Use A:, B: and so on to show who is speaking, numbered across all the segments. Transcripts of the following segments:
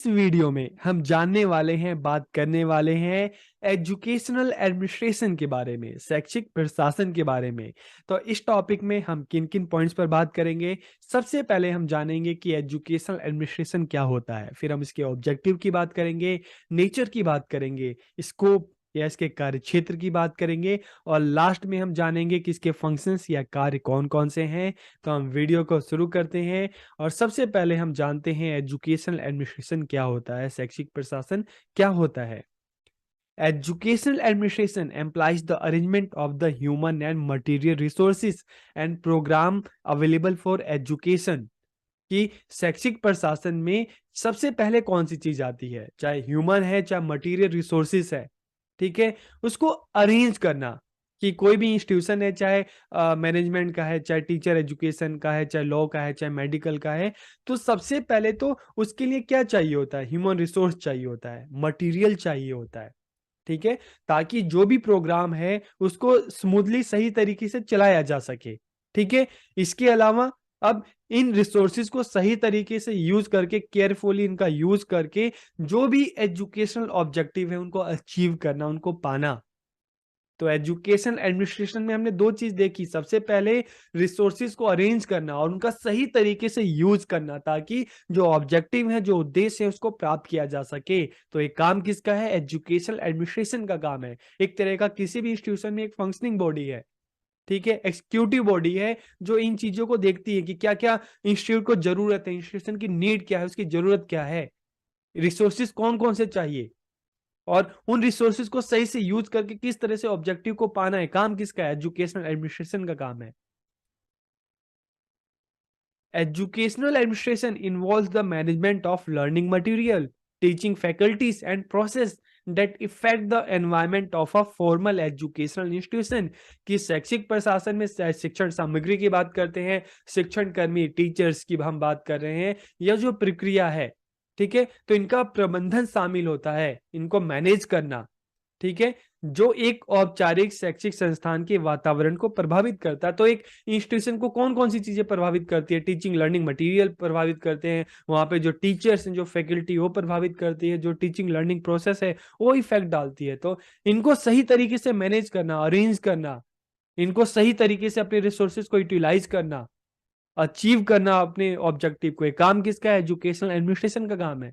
A: इस वीडियो में हम जानने वाले हैं, बात करने वाले हैं एजुकेशनल एडमिनिस्ट्रेशन के बारे में, शैक्षिक प्रशासन के बारे में। तो इस टॉपिक में हम किन-किन पॉइंट्स पर बात करेंगे। सबसे पहले हम जानेंगे कि एजुकेशनल एडमिनिस्ट्रेशन क्या होता है, फिर हम इसके ऑब्जेक्टिव की बात करेंगे, नेचर की बात करेंगे, स्कोप या इसके कार्यक्षेत्र की बात करेंगे और लास्ट में हम जानेंगे कि इसके फंक्शंस या कार्य कौन-कौन से हैं। तो हम वीडियो को शुरू करते हैं और सबसे पहले हम जानते हैं एजुकेशनल एडमिनिस्ट्रेशन क्या होता है, शैक्षिक प्रशासन क्या होता है। Educational administration employs the arrangement of the human and material resources and programme available for education. कि शैक्षिक प्रशासन में सबसे पहले कौन सी चीज आती है, चाहे ह्यूमन है चाहे मटेरियल रिसोर्सेज है, ठीक है, उसको अरेंज करना। कि कोई भी इंस्टीट्यूशन है, चाहे मैनेजमेंट का है, चाहे टीचर एजुकेशन का है, चाहे लॉ का है, चाहे मेडिकल का है, तो सबसे पहले तो उसके लिए क्या चाहिए होता है, ह्यूमन रिसोर्स चाहिए होता है, मटेरियल चाहिए होता है, ठीक है, ताकि जो भी प्रोग्राम है उसको स्मूथली सही तरीके से चलाया जा सके। ठीक है, इसके अलावा अब इन रिसोर्सेज को सही तरीके से यूज करके, केयरफुली इनका यूज करके जो भी एजुकेशनल ऑब्जेक्टिव है उनको अचीव करना, उनको पाना। तो एजुकेशन एडमिनिस्ट्रेशन में हमने दो चीज देखी। सबसे पहले रिसोर्सेज को अरेंज करना और उनका सही तरीके से यूज करना, ताकि जो ऑब्जेक्टिव है, जो उद्देश्य है, उसको प्राप्त किया जा सके। तो एक काम किसका है, एजुकेशन एडमिनिस्ट्रेशन का काम है। एक तरह का किसी भी इंस्टीट्यूशन में एक फंक्शनिंग बॉडी है, ठीक है, एक्सिक्यूटिव बॉडी है जो इन चीजों को देखती है कि क्या क्या इंस्टीट्यूट को जरूरत है, इंस्टीट्यूशन की नीड क्या है, उसकी जरूरत क्या है, रिसोर्सेज कौन कौन से चाहिए और उन रिसोर्सेज को सही से यूज करके किस तरह से ऑब्जेक्टिव को पाना है। काम किसका है, एजुकेशनल एडमिनिस्ट्रेशन का काम है। Educational administration involves the management of learning material, teaching faculties and process that affect the environment of a formal educational institution। कि शैक्षिक प्रशासन में शिक्षण सामग्री की बात करते हैं, शिक्षण कर्मी टीचर्स की हम बात कर रहे हैं, यह जो प्रक्रिया है, ठीक है, तो इनका प्रबंधन शामिल होता है, इनको मैनेज करना, ठीक है, जो एक औपचारिक शैक्षिक संस्थान के वातावरण को प्रभावित करता है। तो एक इंस्टीट्यूशन को कौन कौन सी चीजें प्रभावित करती है, टीचिंग लर्निंग मटेरियल प्रभावित करते हैं, वहां पे जो टीचर्स हैं, जो फैकल्टी, वो प्रभावित करती है, जो टीचिंग लर्निंग प्रोसेस है वो इफेक्ट डालती है। तो इनको सही तरीके से मैनेज करना, अरेंज करना, इनको सही तरीके से अपने रिसोर्सेज को यूटिलाइज करना, अचीव करना अपने ऑब्जेक्टिव को, काम किसका है, एजुकेशनल एडमिनिस्ट्रेशन का काम है।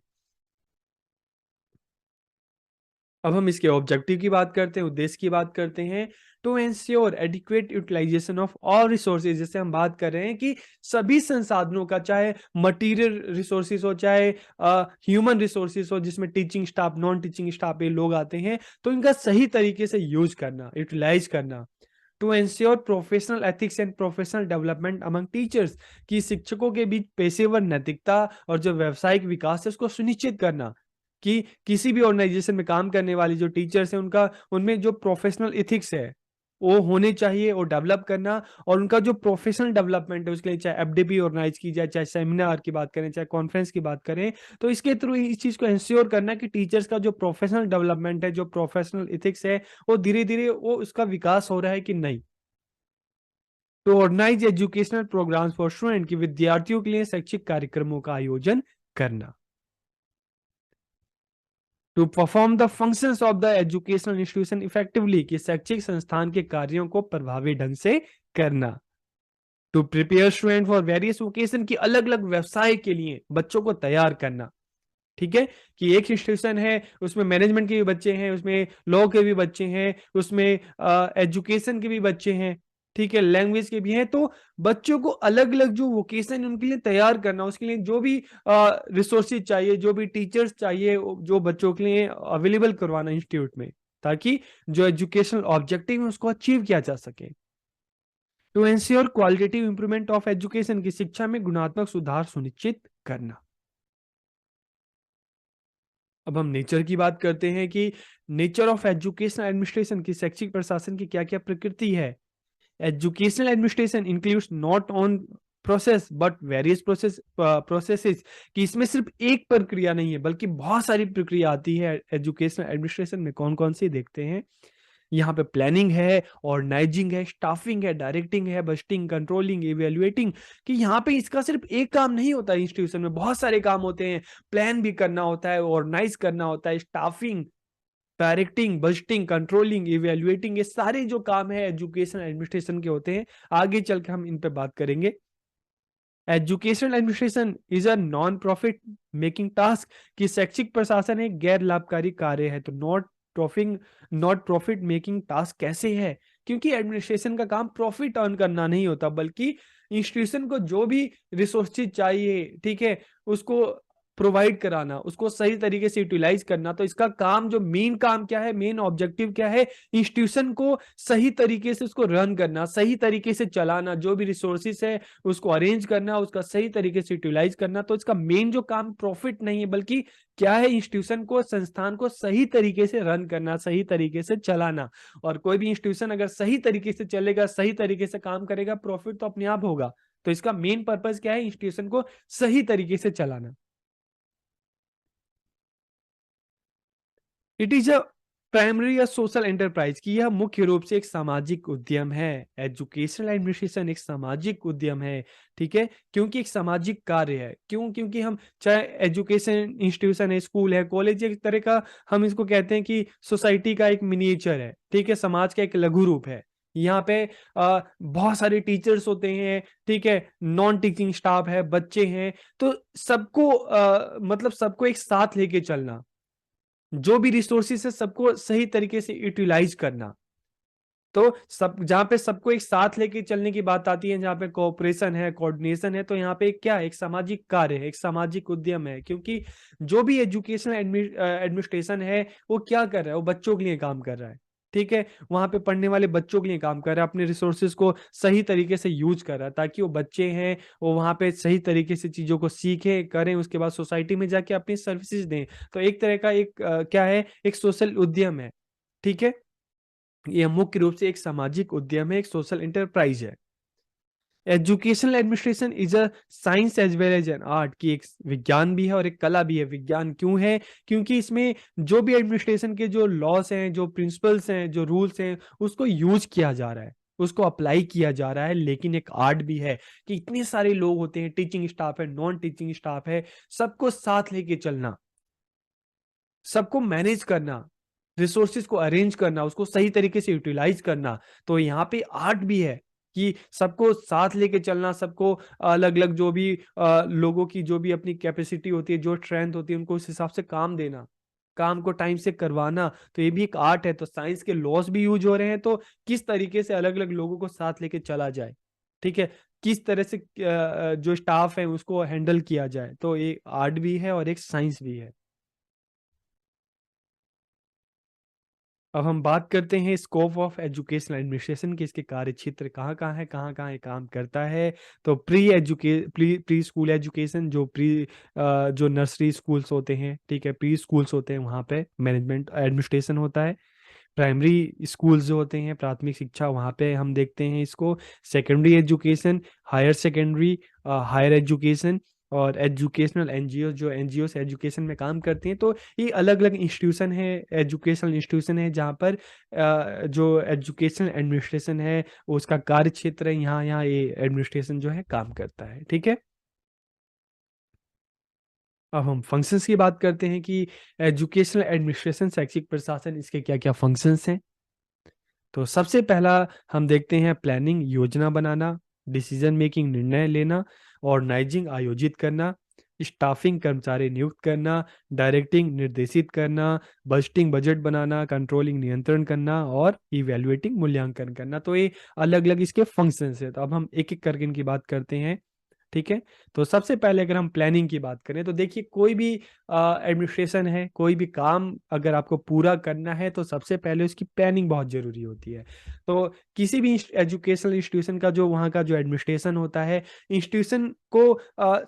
A: अब हम इसके ऑब्जेक्टिव की बात करते हैं, उद्देश्य की बात करते हैं। To ensure adequate utilization of all resources, जैसे हम बात कर रहे हैं कि सभी संसाधनों का, चाहे मटेरियल रिसोर्सेज हो, चाहे ह्यूमन रिसोर्सेज हो, जिसमें teaching staff, non teaching staff ये लोग आते हैं, तो इनका सही तरीके से यूज करना, यूटिलाइज करना। To ensure professional ethics and professional development among teachers, कि शिक्षकों के बीच पेशेवर नैतिकता और जो व्यावसायिक विकास है उसको सुनिश्चित करना। कि किसी भी ऑर्गेनाइजेशन में काम करने वाली जो टीचर्स हैं, उनका, उनमें जो प्रोफेशनल एथिक्स है वो होने चाहिए, वो डेवलप करना। और उनका जो प्रोफेशनल डेवलपमेंट है उसके लिए चाहे एफडीपी ऑर्गेनाइज की जाए, चाहे सेमिनार की बात करें, चाहे कॉन्फ्रेंस की बात करें, तो इसके थ्रू इस चीज को इंश्योर करना कि टीचर्स का जो प्रोफेशनल डेवलपमेंट है, जो प्रोफेशनल एथिक्स है, वो धीरे धीरे वो उसका विकास हो रहा है कि नहीं। तो organize educational programmes for student, की विद्यार्थियों के लिए शैक्षिक कार्यक्रमों का आयोजन करना। To perform the functions of the educational institution effectively, कि शैक्षिक संस्थान के कार्यों को प्रभावी ढंग से करना। To prepare student for various vocation, की अलग अलग व्यवसाय के लिए बच्चों को तैयार करना। ठीक है, कि एक इंस्टीट्यूशन है, उसमें मैनेजमेंट के भी बच्चे हैं, उसमें लॉ के भी बच्चे हैं, उसमें एजुकेशन के भी बच्चे हैं, ठीक है, लैंग्वेज के भी हैं। तो बच्चों को अलग अलग जो वोकेशन है उनके लिए तैयार करना, उसके लिए जो भी रिसोर्सेज चाहिए, जो भी टीचर्स चाहिए, जो बच्चों के लिए अवेलेबल करवाना इंस्टीट्यूट में, ताकि जो एजुकेशनल ऑब्जेक्टिव है उसको अचीव किया जा सके। To ensure qualitative improvement of education, की शिक्षा में गुणात्मक सुधार सुनिश्चित करना। अब हम नेचर की बात करते हैं कि नेचर ऑफ एजुकेशनल एडमिनिस्ट्रेशन, की शैक्षिक प्रशासन की क्या क्या प्रकृति है। Educational administration includes not on process but various processes, कि इसमें सिर्फ एक प्रक्रिया नहीं है बल्कि बहुत सारी प्रक्रिया आती है एजुकेशनल एडमिनिस्ट्रेशन में। कौन कौन सी देखते हैं। यहाँ पे प्लानिंग है, ऑर्गेनाइजिंग है, स्टाफिंग है, डायरेक्टिंग है, बजटिंग, कंट्रोलिंग, इवेल्युएटिंग, कि यहाँ पे इसका सिर्फ एक काम नहीं होता है, इंस्टीट्यूशन में बहुत सारे काम होते हैं। प्लान भी करना होता है, ऑर्गेनाइज करना होता है, staffing, directing, budgeting, controlling, evaluating, ये सारे जो काम है एजुकेशन एडमिनिस्ट्रेशन के होते हैं। आगे चल के हम इन पे बात करेंगे। Educational administration is a non profit making task, कि शैक्षिक प्रशासन एक गैर लाभकारी कार्य है। तो नॉट प्रॉफिट मेकिंग टास्क कैसे है? क्योंकि एडमिनिस्ट्रेशन का काम प्रॉफिट अर्न करना नहीं होता, बल्कि इंस्टीट्यूशन को जो भी रिसोर्सेज चाहिए, ठीक है, उसको प्रोवाइड कराना, उसको सही तरीके से यूटिलाइज करना। तो इसका काम, जो मेन काम क्या है, मेन ऑब्जेक्टिव क्या है, इंस्टीट्यूशन को सही तरीके से उसको रन करना, सही तरीके से चलाना, जो भी रिसोर्सेज है उसको अरेंज करना, उसका सही तरीके से यूटिलाइज करना। तो इसका मेन जो काम प्रॉफिट नहीं है, बल्कि क्या है, इंस्टीट्यूशन को, संस्थान को सही तरीके से रन करना, सही तरीके से चलाना। और कोई भी इंस्टीट्यूशन अगर सही तरीके से चलेगा, सही तरीके से काम करेगा, प्रॉफिट तो अपने आप होगा। तो इसका मेन पर्पस क्या है, इंस्टीट्यूशन को सही तरीके से चलाना। इट इज अ प्राइमरी या सोशल एंटरप्राइज, की यह मुख्य रूप से एक सामाजिक उद्यम है। एजुकेशनल एडमिनिस्ट्रेशन एक सामाजिक उद्यम है, ठीक है, क्योंकि एक सामाजिक कार्य है। क्यों? क्योंकि हम चाहे एजुकेशन इंस्टीट्यूशन है, स्कूल है, कॉलेज, एक तरह का हम इसको कहते हैं कि सोसाइटी का एक मिनिएचर है, ठीक है, समाज का एक लघु रूप है। यहाँ पे बहुत सारे टीचर्स होते हैं, ठीक है, नॉन टीचिंग स्टाफ है, बच्चे हैं। तो सबको मतलब सबको एक साथ लेके चलना, जो भी रिसोर्सेस है सबको सही तरीके से यूटिलाइज करना। तो सब, जहां पे सबको एक साथ लेके चलने की बात आती है, जहां पे कोऑपरेशन है, कोऑर्डिनेशन है, तो यहाँ पे क्या है, एक सामाजिक कार्य है, एक सामाजिक उद्यम है। क्योंकि जो भी एजुकेशनल एडमिनिस्ट्रेशन है, वो क्या कर रहा है, वो बच्चों के लिए काम कर रहा है, ठीक है, वहां पे पढ़ने वाले बच्चों के लिए काम कर रहा है, अपने रिसोर्सेज को सही तरीके से यूज कर रहा है, ताकि वो बच्चे हैं वो वहां पे सही तरीके से चीजों को सीखें, करें, उसके बाद सोसाइटी में जाके अपनी सर्विसेज दें। तो एक तरह का एक क्या है, एक सोशल उद्यम है, ठीक है। यह मुख्य रूप से एक सामाजिक उद्यम है, एक सोशल एंटरप्राइज है। Educational administration is a science as well as an art, की एक विज्ञान भी है और एक कला भी है। विज्ञान क्यों है? क्योंकि इसमें जो भी एडमिनिस्ट्रेशन के जो लॉस हैं, जो प्रिंसिपल्स हैं, जो रूल्स हैं, उसको यूज किया जा रहा है, उसको अप्लाई किया जा रहा है। लेकिन एक आर्ट भी है, कि इतने सारे लोग होते हैं, टीचिंग स्टाफ है, नॉन टीचिंग स्टाफ है, सबको साथ लेके चलना, सबको मैनेज करना, रिसोर्सेज को अरेंज करना, उसको सही तरीके से यूटिलाइज करना। तो यहाँ पे आर्ट भी है, कि सबको साथ लेके चलना, सबको अलग अलग जो भी लोगों की जो भी अपनी कैपेसिटी होती है, जो स्ट्रेंथ होती है, उनको उस हिसाब से काम देना, काम को टाइम से करवाना। तो ये भी एक आर्ट है। तो साइंस के लॉस भी यूज हो रहे हैं, तो किस तरीके से अलग अलग लोगों को साथ लेके चला जाए, ठीक है, किस तरह से जो स्टाफ है उसको हैंडल किया जाए। तो ये आर्ट भी है और एक साइंस भी है। अब हम बात करते हैं स्कोप ऑफ एजुकेशनल एडमिनिस्ट्रेशन की, इसके कार्य क्षेत्र कहाँ कहाँ है, कहाँ कहाँ ये काम करता है। तो प्री स्कूल एजुकेशन, जो नर्सरी स्कूल्स होते हैं, ठीक है, प्री स्कूल्स होते हैं, वहाँ पे मैनेजमेंट एडमिनिस्ट्रेशन होता है। प्राइमरी स्कूल्स जो होते हैं, प्राथमिक शिक्षा, वहाँ पे हम देखते हैं इसको। Secondary education, higher secondary, higher education, और एजुकेशनल एनजीओ, जो एनजीओ से एजुकेशन में काम करती हैं। तो ये अलग अलग इंस्टीट्यूशन है, एजुकेशनल इंस्टीट्यूशन है, जहाँ पर जो एजुकेशनल एडमिनिस्ट्रेशन है उसका कार्य क्षेत्र है, यहाँ यहाँ ये एडमिनिस्ट्रेशन जो है काम करता है, ठीक है। अब हम फंक्शंस की बात करते हैं, कि एजुकेशनल एडमिनिस्ट्रेशन, शैक्षिक प्रशासन, इसके क्या क्या फंक्शंस हैं। तो सबसे पहला हम देखते हैं प्लानिंग, योजना बनाना, डिसीजन मेकिंग, निर्णय लेना, ऑर्गेनाइजिंग, आयोजित करना, स्टाफिंग, कर्मचारी नियुक्त करना, डायरेक्टिंग, निर्देशित करना, बजटिंग, बजट बनाना, कंट्रोलिंग, नियंत्रण करना, और इवैल्यूएटिंग, मूल्यांकन करना। तो ये अलग अलग इसके फंक्शंस है। तो अब हम एक एक करके इनकी बात करते हैं, ठीक है। तो सबसे पहले अगर हम प्लानिंग की बात करें, तो देखिए, कोई भी एडमिनिस्ट्रेशन है, कोई भी काम अगर आपको पूरा करना है, तो सबसे पहले उसकी प्लानिंग बहुत जरूरी होती है। तो किसी भी एजुकेशनल इंस्टीट्यूशन का जो वहाँ का जो एडमिनिस्ट्रेशन होता है, इंस्टीट्यूशन को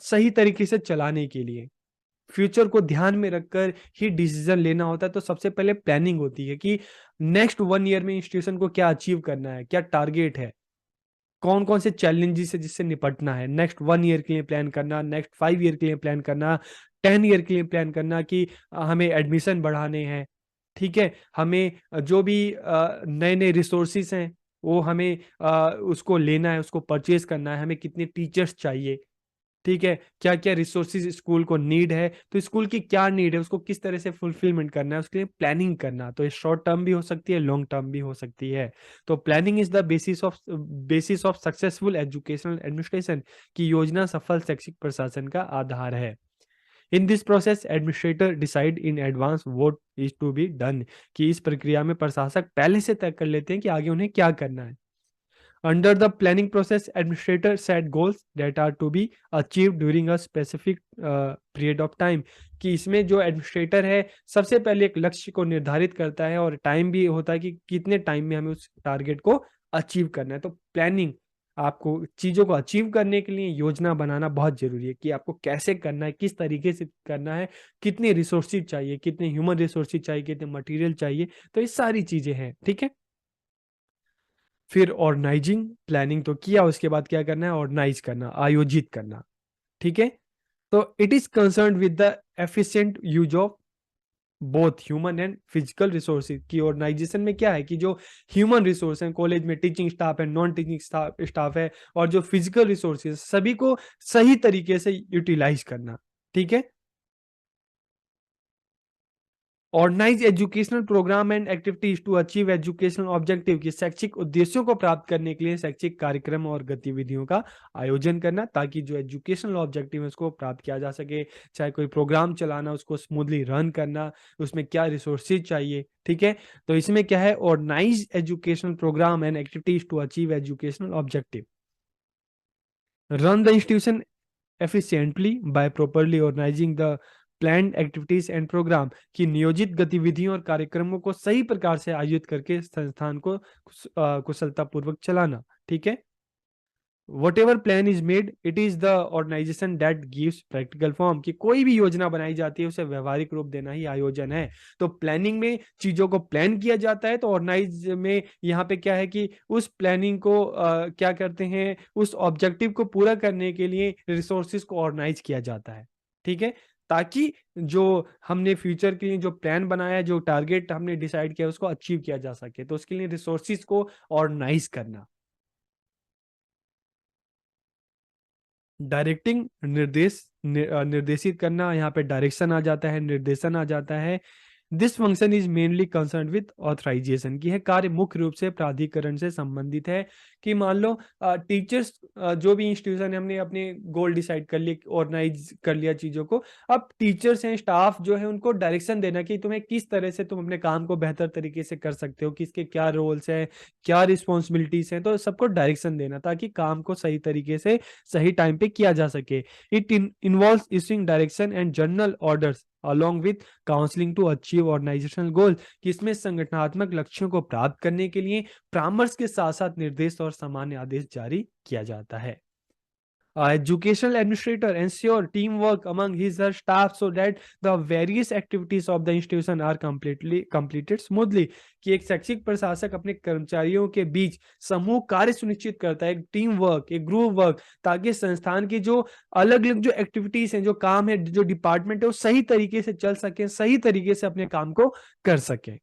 A: सही तरीके से चलाने के लिए, फ्यूचर को ध्यान में रखकर ही डिसीजन लेना होता है। तो सबसे पहले प्लानिंग होती है, कि नेक्स्ट 1 ईयर में इंस्टीट्यूशन को क्या अचीव करना है, क्या टारगेट है, कौन कौन से चैलेंजेस है जिससे निपटना है। नेक्स्ट 1 ईयर के लिए प्लान करना, नेक्स्ट 5 ईयर के लिए प्लान करना, 10 ईयर के लिए प्लान करना, कि हमें एडमिशन बढ़ाने हैं, ठीक है? हमें जो भी नए-नए रिसोर्सेज़ हैं, वो हमें उसको लेना है, उसको परचेज़ करना है, हमें कितने टीचर्स चाहिए, ठीक है? क्या-क्या रिसोर्सेज़ स्कूल को नीड है, तो स्कूल की क्या नीड है, उसको किस तरह से फुलफिलमेंट करना है, उसके लिए प्लानिंग करना। तो ये शॉर्ट टर्म भी हो सकती है, लॉन्ग टर्म भी हो सकती है। तो planning is the basis of successful educational administration, कि योजना सफल शैक्षिक प्रशासन का आधार है। In this process administrator decide in advance what is to be done, कि इस प्रक्रिया में प्रशासक पहले से तय कर लेते हैं कि आगे उन्हें क्या करना है। Under the planning process administrator set goals that are to be achieve during a specific period of time, कि इसमें जो एडमिनिस्ट्रेटर है सबसे पहले एक लक्ष्य को निर्धारित करता है और टाइम भी होता है कि कितने टाइम में हमें उस टारगेट को अचीव करना है। तो प्लानिंग, आपको चीज़ों को अचीव करने के लिए योजना बनाना बहुत ज़रूरी है, कि आपको कैसे करना है, किस तरीके से करना है, कितने रिसोर्सेज चाहिए, कितने ह्यूमन रिसोर्सेज चाहिए, कितने मटेरियल चाहिए, तो ये सारी चीज़ें हैं, ठीक है? फिर ऑर्गेनाइजिंग, प्लानिंग तो किया, उसके बाद क्या करना है, ऑर्गेनाइज करना, आयोजित करना, ठीक है? तो it is concerned with the efficient use of both human and physical resources, की ऑर्गेनाइजेशन में क्या है कि जो ह्यूमन रिसोर्स हैं, कॉलेज में टीचिंग स्टाफ है, नॉन टीचिंग स्टाफ है, और जो फिजिकल रिसोर्सेज, सभी को सही तरीके से यूटिलाइज करना, ठीक है? Organize educational programme and activities to achieve educational objective, की शैक्षिक उद्देश्यों को प्राप्त करने के लिए शैक्षिक कार्यक्रम और गतिविधियों का आयोजन करना, ताकि जो एजुकेशनल ऑब्जेक्टिव है उसको प्राप्त किया जा सके। चाहे कोई प्रोग्राम चलाना, उसको स्मूथली रन करना, उसमें क्या रिसोर्सेज चाहिए, ठीक है? तो इसमें क्या है, organize educational programme and activities to achieve educational objective, run the institution efficiently by properly organizing the planned activities and program, की नियोजित गतिविधियों और कार्यक्रमों को सही प्रकार से आयोजित करके संस्थान को कुशलतापूर्वक चलाना, ठीक है? Whatever plan is made, it is the organization that gives practical form, कि कोई भी योजना बनाई जाती है उसे व्यवहारिक रूप देना ही आयोजन है। तो प्लानिंग में चीजों को प्लान किया जाता है, तो ऑर्गेनाइज में यहाँ पे क्या है कि उस प्लानिंग को क्या करते हैं, उस ऑब्जेक्टिव को पूरा करने के लिए रिसोर्सेज को ऑर्गेनाइज किया जाता है, ठीक है? ताकि जो हमने फ्यूचर के लिए जो प्लान बनाया है, जो टारगेट हमने डिसाइड किया है, उसको अचीव किया जा सके। तो उसके लिए रिसोर्सेज को ऑर्गेनाइज करना। डायरेक्टिंग, निर्देशित करना, यहाँ पे डायरेक्शन आ जाता है, निर्देशन आ जाता है। This function is mainly concern with authorization, की है कार्य मुख्य रूप से प्राधिकरण से संबंधित है। कि मान लो टीचर्स, जो भी इंस्टीट्यूशन है, हमने अपने गोल डिसाइड कर लिए, ऑर्गेनाइज कर लिया चीजों को। अब टीचर्स हैं, स्टाफ जो है, उनको डायरेक्शन देना कि तुम्हें किस तरह से तुम अपने काम को बेहतर तरीके से कर सकते हो, किसके क्या रोल्स हैं, क्या रिस्पॉन्सिबिलिटीज हैं, तो सबको डायरेक्शन देना, ताकि काम को सही तरीके से सही टाइम पे किया जा सके। It involves issuing direction and general orders along with counselling to achieve organisational goal, कि इसमें संगठनात्मक लक्ष्यों को प्राप्त करने के लिए परामर्श के साथ साथ निर्देश और सामान्य आदेश जारी किया जाता है। Educational administrator ensure teamwork among his or staff so that the various activities of the institution are completed smoothly, कि एक शैक्षिक प्रशासक अपने कर्मचारियों के बीच समूह कार्य सुनिश्चित करता है, एक टीम वर्क, एक ग्रुप वर्क, ताकि संस्थान की जो अलग अलग जो एक्टिविटीज हैं, जो काम है, जो डिपार्टमेंट है, वो सही तरीके से चल सके, सही तरीके से अपने काम को कर सके।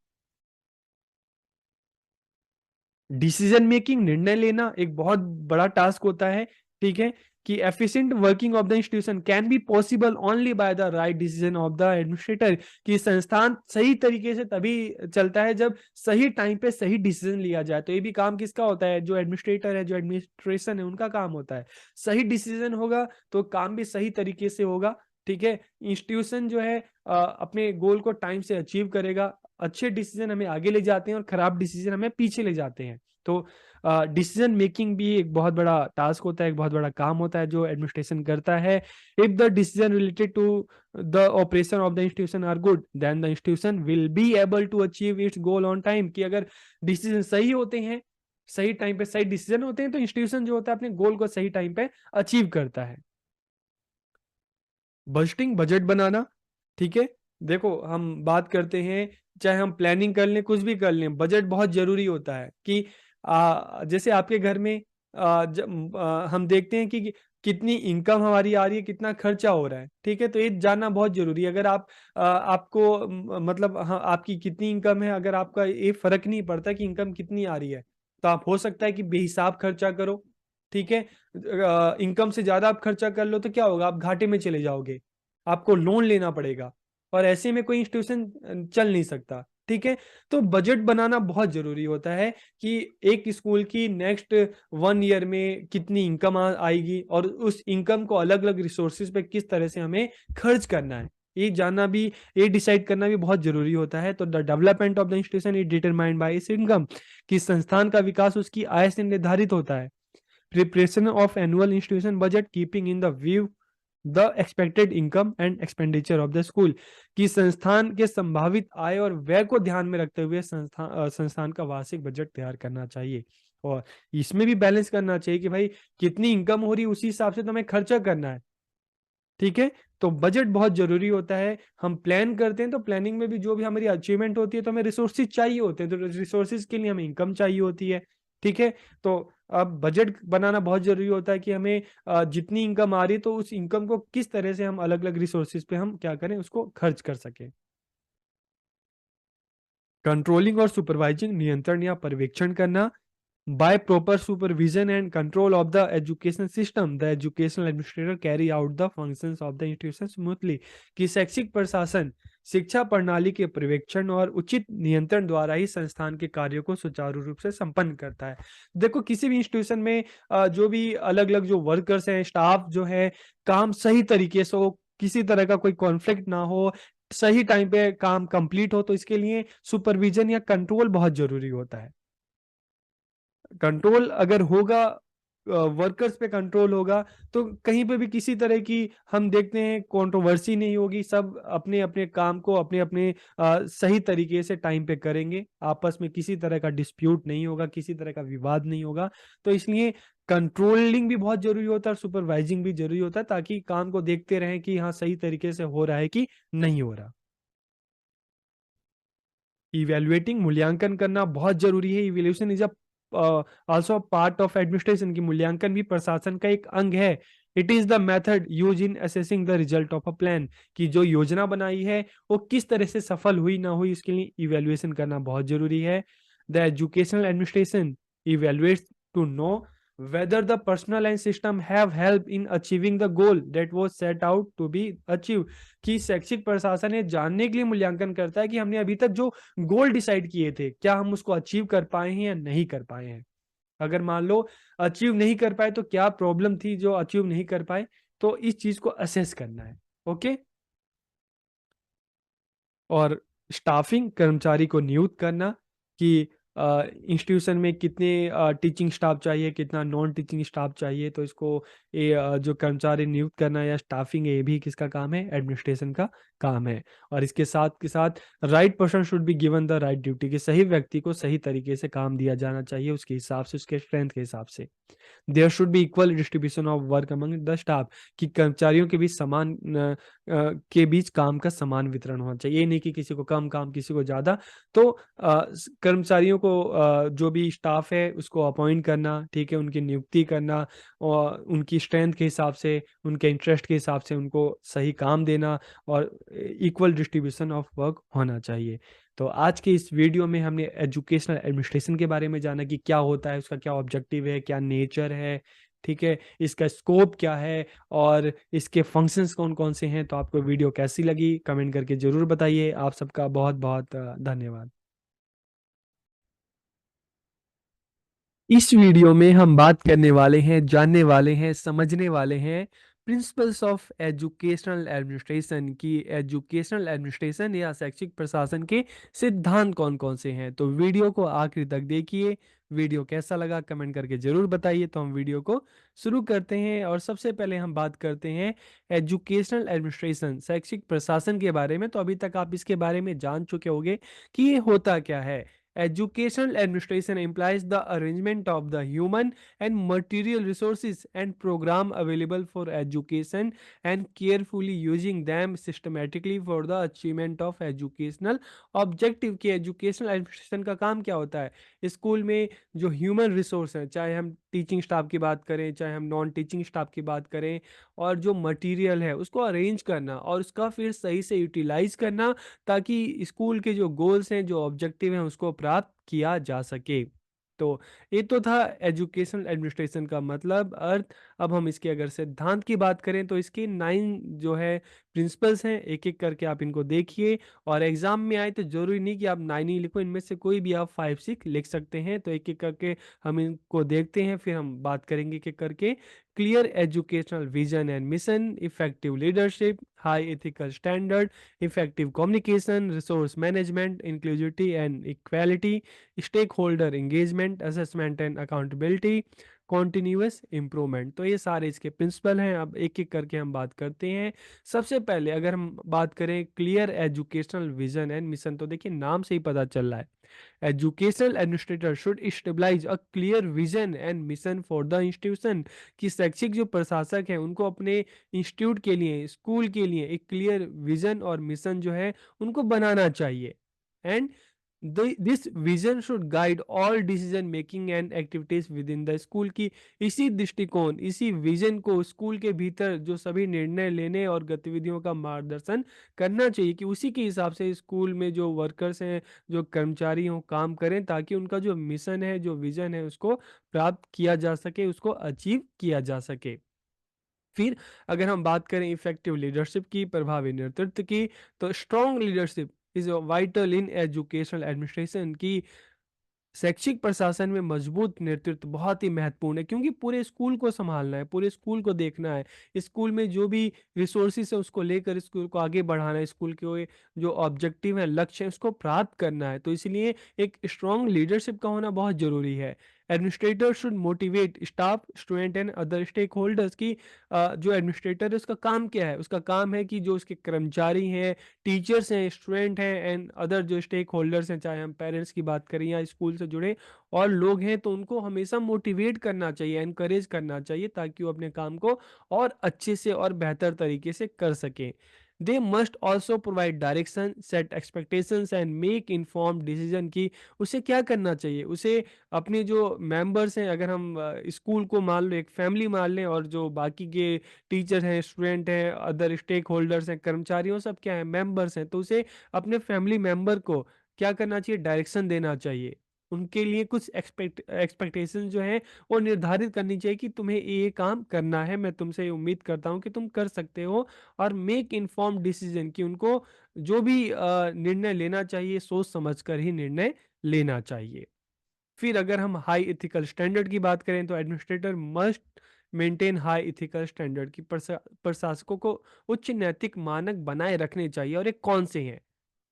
A: डिसीजन मेकिंग, निर्णय लेना एक बहुत बड़ा टास्क होता है, ठीक है? कि efficient working of the institution can be possible only by the right decision of the administrator, कि संस्थान सही तरीके से तभी चलता है जब सही टाइम पे सही डिसीजन लिया जाए। तो ये भी काम किसका होता है, जो एडमिनिस्ट्रेटर है, जो एडमिनिस्ट्रेशन है, उनका काम होता है। सही डिसीजन होगा तो काम भी सही तरीके से होगा, ठीक है? इंस्टीट्यूशन जो है अपने गोल को टाइम से अचीव करेगा। अच्छे डिसीजन हमें आगे ले जाते हैं और खराब डिसीजन हमें पीछे ले जाते हैं। तो डिसीजन मेकिंग भी एक बहुत बड़ा टास्क होता है, एक बहुत बड़ा काम होता है जो एडमिनिस्ट्रेशन करता है। If the decision related to the operation of the institution are good, then the institution will be able to achieve its goal on time, कि अगर डिसीजन सही होते हैं, सही टाइम पे सही डिसीजन होते हैं, तो इंस्टीट्यूशन जो होता है अपने गोल को सही टाइम पे अचीव करता है। बजटिंग, बजट बनाना, ठीक है? देखो, हम बात करते हैं, चाहे हम प्लानिंग कर लें, कुछ भी कर लें, बजट बहुत ज़रूरी होता है। कि जैसे आपके घर में हम देखते हैं कि कितनी इनकम हमारी आ रही है, कितना खर्चा हो रहा है, ठीक है? तो ये जानना बहुत ज़रूरी है। अगर आप आपको मतलब हाँ, आपकी कितनी इनकम है, अगर आपका ये फ़र्क नहीं पड़ता कि इनकम कितनी आ रही है, तो आप हो सकता है कि बेहिसाब खर्चा करो, ठीक है? इनकम से ज़्यादा आप खर्चा कर लो तो क्या होगा? आप घाटे में चले जाओगे, आपको लोन लेना पड़ेगा और ऐसे में कोई इंस्टीट्यूशन चल नहीं सकता, ठीक है? तो बजट बनाना बहुत ज़रूरी होता है कि एक स्कूल की नेक्स्ट 1 ईयर में कितनी इनकम आएगी और उस इनकम को अलग-अलग रिसोर्सेज़ पे किस तरह से हमें खर्च करना है। ये जानना भी, ये डिसाइड करना भी बहुत ज़रूरी होता है। तो the development of the institution is determined by it's income, कि संस्थान का विकास उसकी आय से निर्धारित होता है। Preparation of annual institution budget keeping in the view the expected income and expenditure of the school, कि संस्थान के संभावित आय और व्यय को ध्यान में रखते हुए संस्थान का वार्षिक बजट तैयार करना चाहिए। और इसमें भी बैलेंस करना चाहिए कि भाई कितनी इनकम हो रही है उसी हिसाब से तो हमें खर्चा करना है, ठीक है? तो बजट बहुत ज़रूरी होता है। हम प्लान करते हैं तो प्लानिंग में भी जो भी हमारी अचीवमेंट होती है तो हमें रिसोर्सेज़ चाहिए होते हैं, तो रिसोर्सेज़ के लिए हमें इनकम चाहिए होती है, ठीक है? तो अब बजट बनाना बहुत ज़रूरी होता है कि हमें जितनी इनकम आ रही है तो उस इनकम को किस तरह से हम अलग-अलग रिसोर्सेज़ पे हम क्या करें, उसको खर्च कर सकें। कंट्रोलिंग और सुपरवाइजिंग, नियंत्रण या पर्यवेक्षण करना। By proper supervision and control of the education system, the educational administrator carry out the functions of the institution smoothly, कि शैक्षिक प्रशासन शिक्षा प्रणाली के पर्यवेक्षण और उचित नियंत्रण द्वारा ही संस्थान के कार्यों को सुचारू रूप से संपन्न करता है। देखो किसी भी इंस्टीट्यूशन में जो भी अलग-अलग जो वर्कर्स हैं, स्टाफ जो है, काम सही तरीके से हो, किसी तरह का कोई कॉन्फ्लिक्ट ना हो, सही टाइम पे काम कंप्लीट हो, तो इसके लिए सुपरविजन या कंट्रोल बहुत ज़रूरी होता है। कंट्रोल अगर होगा, वर्कर्स पे कंट्रोल होगा, तो कहीं पे भी किसी तरह की हम देखते हैं कंट्रोवर्सी नहीं होगी, सब अपने-अपने काम को अपने-अपने सही तरीके से टाइम पे करेंगे, आपस में किसी तरह का डिस्प्यूट नहीं होगा, किसी तरह का विवाद नहीं होगा। तो इसलिए कंट्रोलिंग भी बहुत ज़रूरी होता है और सुपरवाइजिंग भी ज़रूरी होता है ताकि काम को देखते रहें कि हाँ, सही तरीके से हो रहा है कि नहीं हो रहा। इवैल्यूएटिंग, मूल्यांकन करना बहुत ज़रूरी है। Evaluation is also a part of administration, की मूल्यांकन भी प्रशासन का एक अंग है। It is the method used in assessing the result of a plan, कि जो योजना बनाई है वो किस तरह से सफल हुई ना हुई, इसके लिए इवैल्यूएशन करना बहुत ज़रूरी है। The educational administration evaluates to know whether the personnel and system have helped in achieving the goal that was set out to be achieved, कि शैक्षिक प्रशासन ये जानने के लिए मूल्यांकन करता है कि हमने अभी तक जो गोल डिसाइड किए थे, क्या हम उसको अचीव कर पाए हैं या नहीं कर पाए हैं। अगर मान लो अचीव नहीं कर पाए तो क्या प्रॉब्लम थी जो अचीव नहीं कर पाए, तो इस चीज को असेस करना है। ओके। और स्टाफिंग, कर्मचारी को नियुक्त करना, कि इंस्टीट्यूशन में कितने टीचिंग स्टाफ चाहिए, कितना नॉन टीचिंग स्टाफ चाहिए, तो इसको ये जो कर्मचारी नियुक्त करना या स्टाफिंग है, ये भी किसका काम है, एडमिनिस्ट्रेशन का काम है। और इसके साथ के साथ right person should be given the right duty, कि सही व्यक्ति को सही तरीके से काम दिया जाना चाहिए, उसके हिसाब से, उसके स्ट्रेंथ के हिसाब से। There should be equal distribution of work among the staff, कि कर्मचारियों के बीच समान के बीच काम का समान वितरण होना चाहिए। ये नहीं कि किसी को कम काम, किसी को ज़्यादा। तो कर्मचारियों को जो भी स्टाफ है उसको अपॉइंट करना, ठीक है, उनकी नियुक्ति करना और उनकी स्ट्रेंथ के हिसाब से, उनके इंटरेस्ट के हिसाब से उनको सही काम देना और इक्वल डिस्ट्रीब्यूशन ऑफ वर्क होना चाहिए। तो आज के इस वीडियो में हमने एजुकेशनल एडमिनिस्ट्रेशन के बारे में जाना कि क्या होता है, उसका क्या ऑब्जेक्टिव है, क्या नेचर है, ठीक है, इसका स्कोप क्या है और इसके फंक्शंस कौन-कौन से हैं। तो आपको वीडियो कैसी लगी कमेंट करके ज़रूर बताइए। आप सबका बहुत-बहुत धन्यवाद। इस वीडियो में हम बात करने वाले हैं, जानने वाले हैं, समझने वाले हैं प्रिंसिपल्स ऑफ एजुकेशनल एडमिनिस्ट्रेशन, की एजुकेशनल एडमिनिस्ट्रेशन या शैक्षिक प्रशासन के सिद्धांत कौन-कौन से हैं। तो वीडियो को आखिर तक देखिए। वीडियो कैसा लगा कमेंट करके ज़रूर बताइए। तो हम वीडियो को शुरू करते हैं और सबसे पहले हम बात करते हैं एजुकेशनल एडमिनिस्ट्रेशन, शैक्षिक प्रशासन के बारे में। तो अभी तक आप इसके बारे में जान चुके होंगे कि ये होता क्या है। Educational administration implies the arrangement of the human and material resources and program available for education and carefully using them systematically for the achievement of educational objective. कि educational administration का काम क्या होता है? स्कूल में जो ह्यूमन रिसोर्स हैं, चाहे हम टीचिंग स्टाफ की बात करें, चाहे हम नॉन टीचिंग स्टाफ की बात करें, और जो मटेरियल है उसको अरेंज करना और उसका फिर सही से यूटिलाइज करना, ताकि स्कूल के जो गोल्स हैं, जो ऑब्जेक्टिव हैं, उसको प्राप्त किया जा सके। तो ये तो था एजुकेशनल एडमिनिस्ट्रेशन का मतलब, अर्थ। अब हम इसके अगर सिद्धांत की बात करें तो इसके 9 जो है प्रिंसिपल्स हैं, एक एक करके आप इनको देखिए। और एग्जाम में आए तो जरूरी नहीं कि आप 9 ही लिखो, इनमें से कोई भी आप 5 6 लिख सकते हैं। तो एक एक करके हम इनको देखते हैं, फिर हम बात करेंगे एक एक करके। Clear educational vision and mission, effective leadership, high ethical standard, effective communication, resource management, inclusivity and equality, stakeholder engagement, assessment and accountability, continuous improvement। तो ये सारे इसके प्रिंसिपल हैं। अब एक एक करके हम बात करते हैं। सबसे पहले अगर हम बात करें clear educational vision and mission, तो देखिए नाम से ही पता चल रहा है, educational administrator should stabilize a clear vision and mission for the institution. कि शैक्षिक जो प्रशासक हैं उनको अपने इंस्टीट्यूट के लिए, स्कूल के लिए एक क्लियर विजन और मिशन जो है उनको बनाना चाहिए। And this vision should guide all decision making and activities with in the school. की इसी दृष्टिकोण, इसी विजन को स्कूल के भीतर जो सभी निर्णय लेने और गतिविधियों का मार्गदर्शन करना चाहिए, कि उसी के हिसाब से स्कूल में जो वर्कर्स हैं, जो कर्मचारी हों, काम करें, ताकि उनका जो मिशन है, जो विजन है, उसको प्राप्त किया जा सके, उसको अचीव किया जा सके। फिर अगर हम बात करें इफेक्टिव लीडरशिप की, प्रभावी नेतृत्व की, तो strong leadership is vital in educational administration. की शैक्षिक प्रशासन में मजबूत नेतृत्व बहुत ही महत्वपूर्ण है, क्योंकि पूरे स्कूल को संभालना है, पूरे स्कूल को देखना है, स्कूल में जो भी रिसोर्सेस है उसको लेकर स्कूल को आगे बढ़ाना है, स्कूल के जो ऑब्जेक्टिव है, लक्ष्य है, उसको प्राप्त करना है। तो इसलिए एक स्ट्रांग लीडरशिप का होना बहुत जरूरी है। Administrator should motivate staff, student and other stakeholders. की जो एडमिनिस्ट्रेटर है उसका काम क्या है? उसका काम है कि जो उसके कर्मचारी हैं, टीचर्स हैं, स्टूडेंट हैं, एंड अदर जो स्टेक होल्डर्स हैं, चाहे हम पेरेंट्स की बात करें या स्कूल से जुड़े और लोग हैं, तो उनको हमेशा मोटिवेट करना चाहिए, एनकरेज करना चाहिए, ताकि वो अपने काम को और अच्छे से और बेहतर तरीके से कर सकें। They must also provide direction, set expectations and make informed decision. की उसे क्या करना चाहिए? उसे अपने जो मेंबर्स हैं, अगर हम स्कूल को मान लो एक फैमिली मान लें, और जो बाकी के टीचर हैं, स्टूडेंट हैं, अदर स्टेक होल्डर्स हैं, कर्मचारियों, सब क्या है? मेंबर्स हैं। तो उसे अपने फैमिली मेंबर को क्या करना चाहिए? डायरेक्शन देना चाहिए। उनके लिए कुछ एक्सपेक्टेशन जो है वो निर्धारित करनी चाहिए, कि तुम्हें ये काम करना है, मैं तुमसे ये उम्मीद करता हूँ कि तुम कर सकते हो। और मेक इन्फॉर्म डिसीजन, कि उनको जो भी निर्णय लेना चाहिए, सोच समझ कर ही निर्णय लेना चाहिए। फिर अगर हम हाई इथिकल स्टैंडर्ड की बात करें, तो administrator must maintain high ethical standard. की प्रशासकों को उच्च नैतिक मानक बनाए रखने चाहिए। और ये कौन से हैं?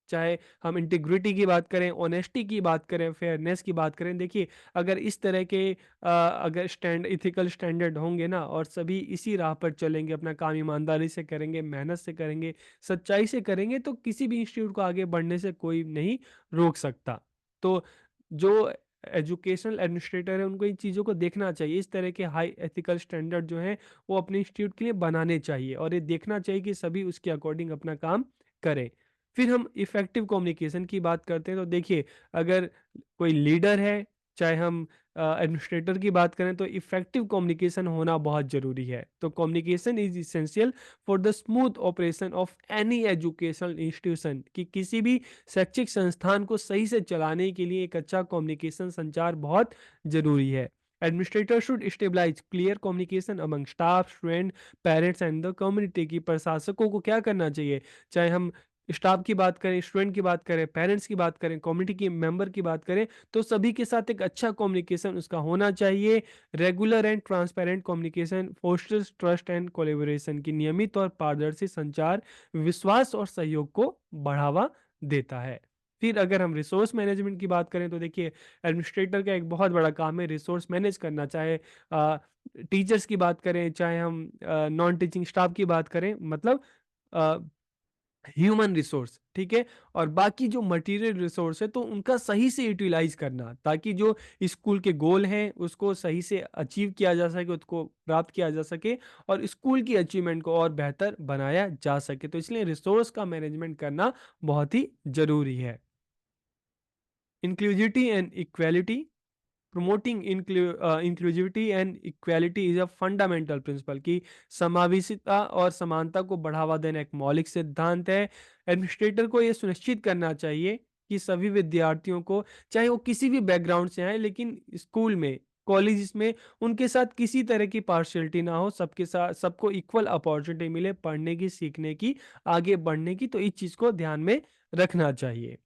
A: चाहे हम इंटीग्रिटी की बात करें, ऑनेस्टी की बात करें, फेयरनेस की बात करें, देखिए अगर इस तरह के अगर इथिकल स्टैंडर्ड होंगे ना, और सभी इसी राह पर चलेंगे, अपना काम ईमानदारी से करेंगे, मेहनत से करेंगे, सच्चाई से करेंगे, तो किसी भी इंस्टीट्यूट को आगे बढ़ने से कोई नहीं रोक सकता। तो जो एजुकेशनल एडमिनिस्ट्रेटर है, उनको इन चीज़ों को देखना चाहिए, इस तरह के हाई एथिकल स्टैंडर्ड जो है वो अपने इंस्टीट्यूट के लिए बनाने चाहिए, और ये देखना चाहिए कि सभी उसके अकॉर्डिंग अपना काम करें। फिर हम इफेक्टिव कम्युनिकेशन की बात करते हैं, तो देखिए अगर कोई लीडर है, चाहे हम एडमिनिस्ट्रेटर की बात करें, तो इफेक्टिव कम्युनिकेशन होना बहुत जरूरी है। तो communication is essential for the smooth operation of any educational institution. कि किसी भी शैक्षिक संस्थान को सही से चलाने के लिए एक अच्छा कम्युनिकेशन, संचार बहुत जरूरी है। Administrator should stabilize clear communication among staff, student, parents and the community. की प्रशासकों को क्या करना चाहिए? चाहे हम स्टाफ की बात करें, स्टूडेंट की बात करें, पेरेंट्स की बात करें, कम्युनिटी के मेंबर की बात करें, तो सभी के साथ एक अच्छा कम्युनिकेशन उसका होना चाहिए। Regular and transparent communication fosters trust and collaboration. की नियमित और पारदर्शी संचार विश्वास और सहयोग को बढ़ावा देता है। फिर अगर हम रिसोर्स मैनेजमेंट की बात करें, तो देखिए एडमिनिस्ट्रेटर का एक बहुत बड़ा काम है रिसोर्स मैनेज करना। चाहे टीचर्स की बात करें, चाहे हम नॉन टीचिंग स्टाफ की बात करें, मतलब ह्यूमन रिसोर्स, ठीक है, और बाकी जो मटेरियल रिसोर्स है तो उनका सही से यूटिलाइज करना, ताकि जो स्कूल के गोल हैं उसको सही से अचीव किया जा सके, उसको प्राप्त किया जा सके और स्कूल की अचीवमेंट को और बेहतर बनाया जा सके। तो इसलिए रिसोर्स का मैनेजमेंट करना बहुत ही जरूरी है। Inclusivity and equality, promoting inclusivity and equality is a fundamental principle कि समावेशिता और समानता को बढ़ावा देना एक मौलिक सिद्धांत है। एडमिनिस्ट्रेटर को यह सुनिश्चित करना चाहिए कि सभी विद्यार्थियों को, चाहे वो किसी भी बैकग्राउंड से आए, लेकिन स्कूल में, कॉलेज में उनके साथ किसी तरह की पार्शियलिटी ना हो, सबके साथ सबको इक्वल अपॉर्चुनिटी मिले पढ़ने की, सीखने की, आगे बढ़ने की। तो इस चीज़ को ध्यान में रखना चाहिए।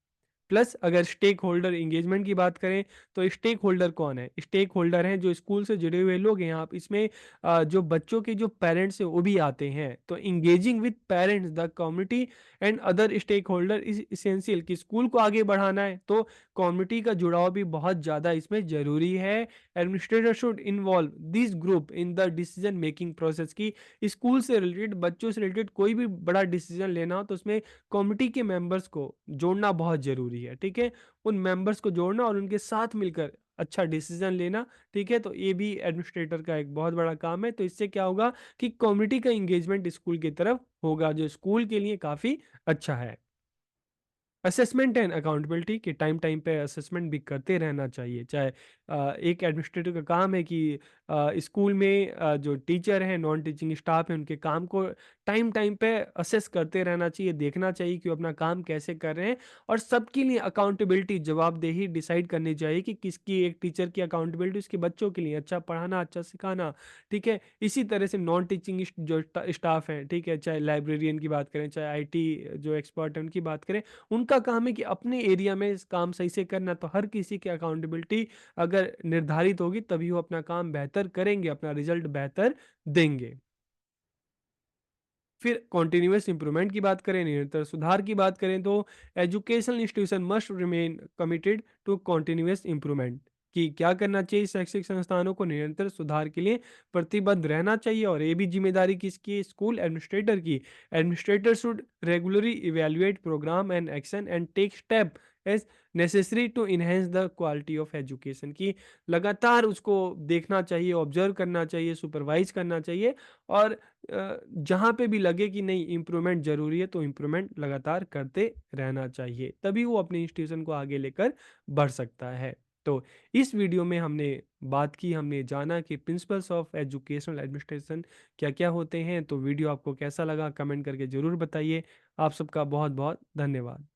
A: प्लस अगर स्टेक होल्डर एंगेजमेंट की बात करें तो स्टेक होल्डर कौन है? स्टेक होल्डर हैं जो स्कूल से जुड़े हुए लोग हैं। आप इसमें जो बच्चों के जो पेरेंट्स हैं वो भी आते हैं। तो engaging with parents, the community and other stakeholder is essential. कि स्कूल को आगे बढ़ाना है तो कम्युनिटी का जुड़ाव भी बहुत ज़्यादा इसमें ज़रूरी है। Administrator should involve this group in the decision making process. की स्कूल से रिलेटेड, बच्चों से रिलेटेड कोई भी बड़ा डिसीजन लेना हो तो उसमें कमिटी के मेंबर्स को जोड़ना बहुत ज़रूरी है, ठीक है? उन मेंबर्स को जोड़ना और उनके साथ मिलकर अच्छा डिसीजन लेना, ठीक है? तो ये भी एडमिनिस्ट्रेटर का एक बहुत बड़ा काम है। तो इससे क्या होगा कि कम्युनिटी का एंगेजमेंट स्कूल की तरफ होगा, जो स्कूल के लिए काफ़ी अच्छा है। असेसमेंट एंड अकाउंटेबिलिटी कि टाइम टाइम पे असेसमेंट भी करते रहना चाहिए। चाहे एक एडमिनिस्ट्रेटिव का काम है कि स्कूल में जो टीचर हैं, नॉन टीचिंग स्टाफ है, उनके काम को टाइम टाइम पे असेस करते रहना चाहिए, देखना चाहिए कि वो अपना काम कैसे कर रहे हैं। और सबके लिए अकाउंटेबिलिटी, जवाबदेही डिसाइड करनी चाहिए कि किसकी, एक टीचर की अकाउंटेबिलिटी उसके बच्चों के लिए अच्छा पढ़ाना, अच्छा सिखाना, ठीक है? इसी तरह से नॉन टीचिंग जो स्टाफ हैं, ठीक है, चाहे लाइब्रेरियन की बात करें, चाहे आईटी जो एक्सपर्ट हैं उनकी बात करें, उनका काम है कि अपने एरिया में इस काम सही से करना। तो हर किसी की अकाउंटेबिलिटी अगर निर्धारित होगी तभी वो अपना काम बेहतर करेंगे, अपना रिजल्ट बेहतर देंगे। फिर कॉन्टिन्यूअस इंप्रूवमेंट की बात करें, निरंतर सुधार की बात करें, तो educational institution must remain committed to continuous improvement. कि क्या करना चाहिए? शैक्षिक संस्थानों को निरंतर सुधार के लिए प्रतिबद्ध रहना चाहिए। और ये भी जिम्मेदारी किसकी है? स्कूल एडमिनिस्ट्रेटर की। Administrator should regularly evaluate programme and action and take step as necessary to enhance the quality of education. की लगातार उसको देखना चाहिए, ऑब्जर्व करना चाहिए, सुपरवाइज करना चाहिए। और जहाँ पे भी लगे कि नहीं इम्प्रूवमेंट ज़रूरी है तो इम्प्रूवमेंट लगातार करते रहना चाहिए, तभी वो अपने इंस्टीट्यूशन को आगे लेकर बढ़ सकता है। तो इस वीडियो में हमने बात की, हमने जाना कि प्रिंसिपल्स ऑफ एजुकेशनल एडमिनिस्ट्रेशन क्या क्या होते हैं। तो वीडियो आपको कैसा लगा कमेंट करके ज़रूर बताइए। आप सबका बहुत बहुत धन्यवाद।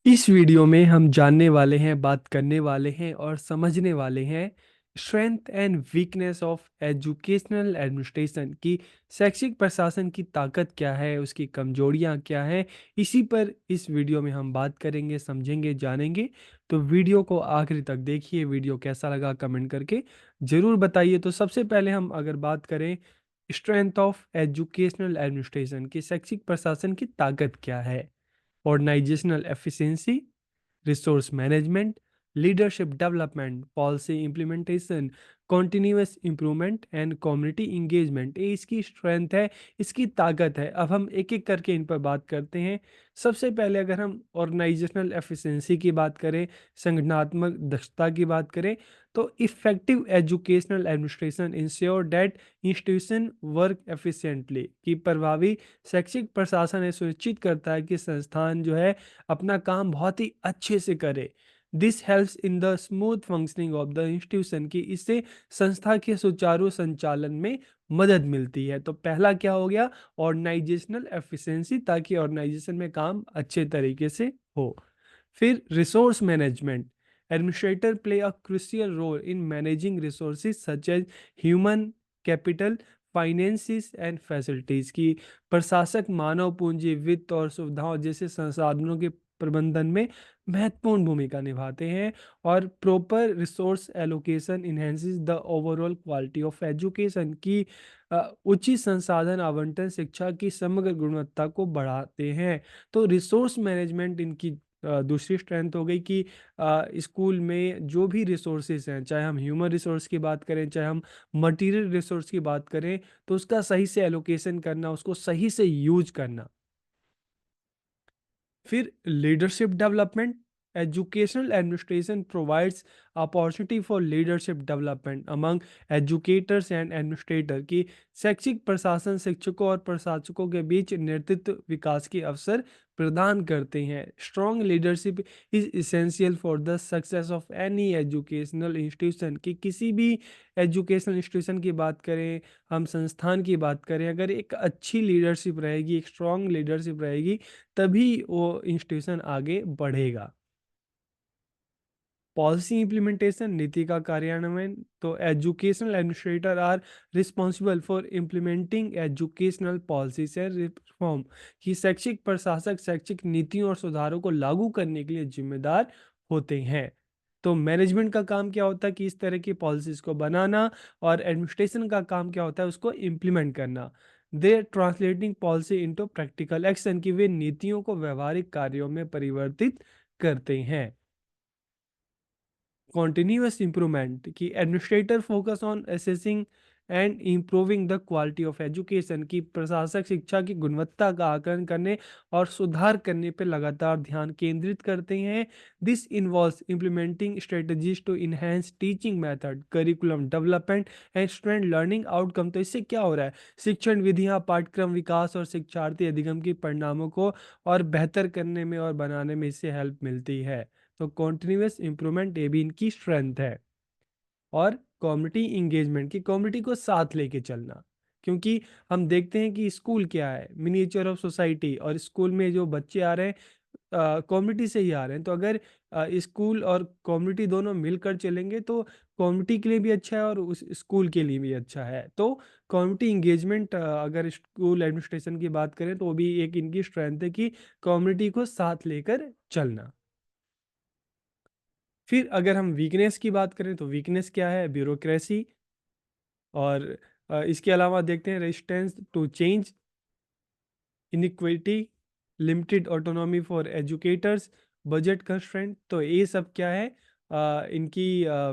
A: इस वीडियो में हम जानने वाले हैं, बात करने वाले हैं और समझने वाले हैं strength and weakness of educational administration. की शैक्षिक प्रशासन की ताकत क्या है, उसकी कमजोरियां क्या हैं, इसी पर इस वीडियो में हम बात करेंगे, समझेंगे, जानेंगे। तो वीडियो को आखिरी तक देखिए। वीडियो कैसा लगा कमेंट करके ज़रूर बताइए। तो सबसे पहले हम अगर बात करें स्ट्रेंथ ऑफ एजुकेशनल एडमिनिस्ट्रेशन की, शैक्षिक प्रशासन की ताकत क्या है। Organizational efficiency, resource management, leadership development, policy implementation, continuous improvement and community engagement। ये इसकी स्ट्रेंथ है, इसकी ताकत है। अब हम एक एक करके इन पर बात करते हैं। सबसे पहले अगर हम ऑर्गेनाइजेशनल एफिशिएंसी की बात करें, संगठनात्मक दक्षता की बात करें, तो effective educational administration ensure that institution work efficiently. कि प्रभावी शैक्षिक प्रशासन ये सुनिश्चित करता है कि संस्थान जो है अपना काम बहुत ही अच्छे से करे। This helps in the smooth functioning of the institution. की इससे संस्था के सुचारू संचालन में मदद मिलती है। तो पहला क्या हो गया? ऑर्गेनाइजेशनल एफिशिएंसी, ताकि ऑर्गेनाइजेशन में काम अच्छे तरीके से हो। फिर resource management, administrator play a crucial role in managing resources such as human capital, finances and facilities. की प्रशासक मानव पूंजी, वित्त और सुविधाओं जैसे संसाधनों के प्रबंधन में महत्वपूर्ण भूमिका निभाते हैं। और proper resource allocation enhances the overall quality of education. की उचित संसाधन आवंटन शिक्षा की समग्र गुणवत्ता को बढ़ाते हैं। तो रिसोर्स मैनेजमेंट इनकी दूसरी स्ट्रेंथ हो गई कि स्कूल में जो भी रिसोर्सेज हैं, चाहे हम ह्यूमन रिसोर्स की बात करें, चाहे हम मटेरियल रिसोर्स की बात करें, तो उसका सही से एलोकेशन करना, उसको सही से यूज करना। फिर leadership development, educational administration provides opportunity for leadership development among educators and administrator की शैक्षिक प्रशासन शिक्षकों और प्रशासकों के बीच नेतृत्व विकास के अवसर प्रदान करते हैं। Strong leadership is essential for the success of any educational institution की किसी भी एजुकेशनल इंस्टीट्यूशन की बात करें, हम संस्थान की बात करें, अगर एक अच्छी लीडरशिप रहेगी, एक स्ट्रॉन्ग लीडरशिप रहेगी, तभी वो इंस्टीट्यूशन आगे बढ़ेगा। पॉलिसी इम्प्लीमेंटेशन, नीति का कार्यान्वयन, तो educational administrator are responsible for implementing educational policies and reform कि शैक्षिक प्रशासक शैक्षिक नीतियों और सुधारों को लागू करने के लिए जिम्मेदार होते हैं। तो मैनेजमेंट का काम क्या होता है कि इस तरह की पॉलिसीज को बनाना, और एडमिनिस्ट्रेशन का काम क्या होता है उसको इम्प्लीमेंट करना। They translating policy into practical action कि वे नीतियों को व्यवहारिक कार्यों में परिवर्तित करते हैं। continuous improvement कि administrator focus on assessing and improving the quality of education की प्रशासक शिक्षा की गुणवत्ता का आकलन करने और सुधार करने पर लगातार ध्यान केंद्रित करते हैं। This involves implementing strategies to enhance teaching method, curriculum development and student learning outcome. तो इससे क्या हो रहा है, शिक्षण विधियां, पाठ्यक्रम विकास और शिक्षार्थी अधिगम के परिणामों को और बेहतर करने में और बनाने में इससे हेल्प मिलती है। तो कॉन्टिन्यूस इंप्रूवमेंट ये भी इनकी स्ट्रेंथ है। और कम्युनिटी इंगेजमेंट की कम्युनिटी को साथ लेके चलना, क्योंकि हम देखते हैं कि स्कूल क्या है, मिनिएचर ऑफ सोसाइटी, और स्कूल में जो बच्चे आ रहे हैं कम्युनिटी से ही आ रहे हैं। तो अगर स्कूल और कम्युनिटी दोनों मिलकर चलेंगे तो कम्युनिटी के लिए भी अच्छा है और उस स्कूल के लिए भी अच्छा है। तो कम्युनिटी इंगेजमेंट, अगर स्कूल एडमिनिस्ट्रेशन की बात करें तो वो भी एक इनकी स्ट्रेंथ है कि कम्युनिटी को साथ लेकर चलना। फिर अगर हम वीकनेस की बात करें तो वीकनेस क्या है, ब्यूरोक्रेसी। और इसके अलावा देखते हैं resistance to change, inequity, limited autonomy for educators, budget constraint. तो ये सब क्या है, इनकी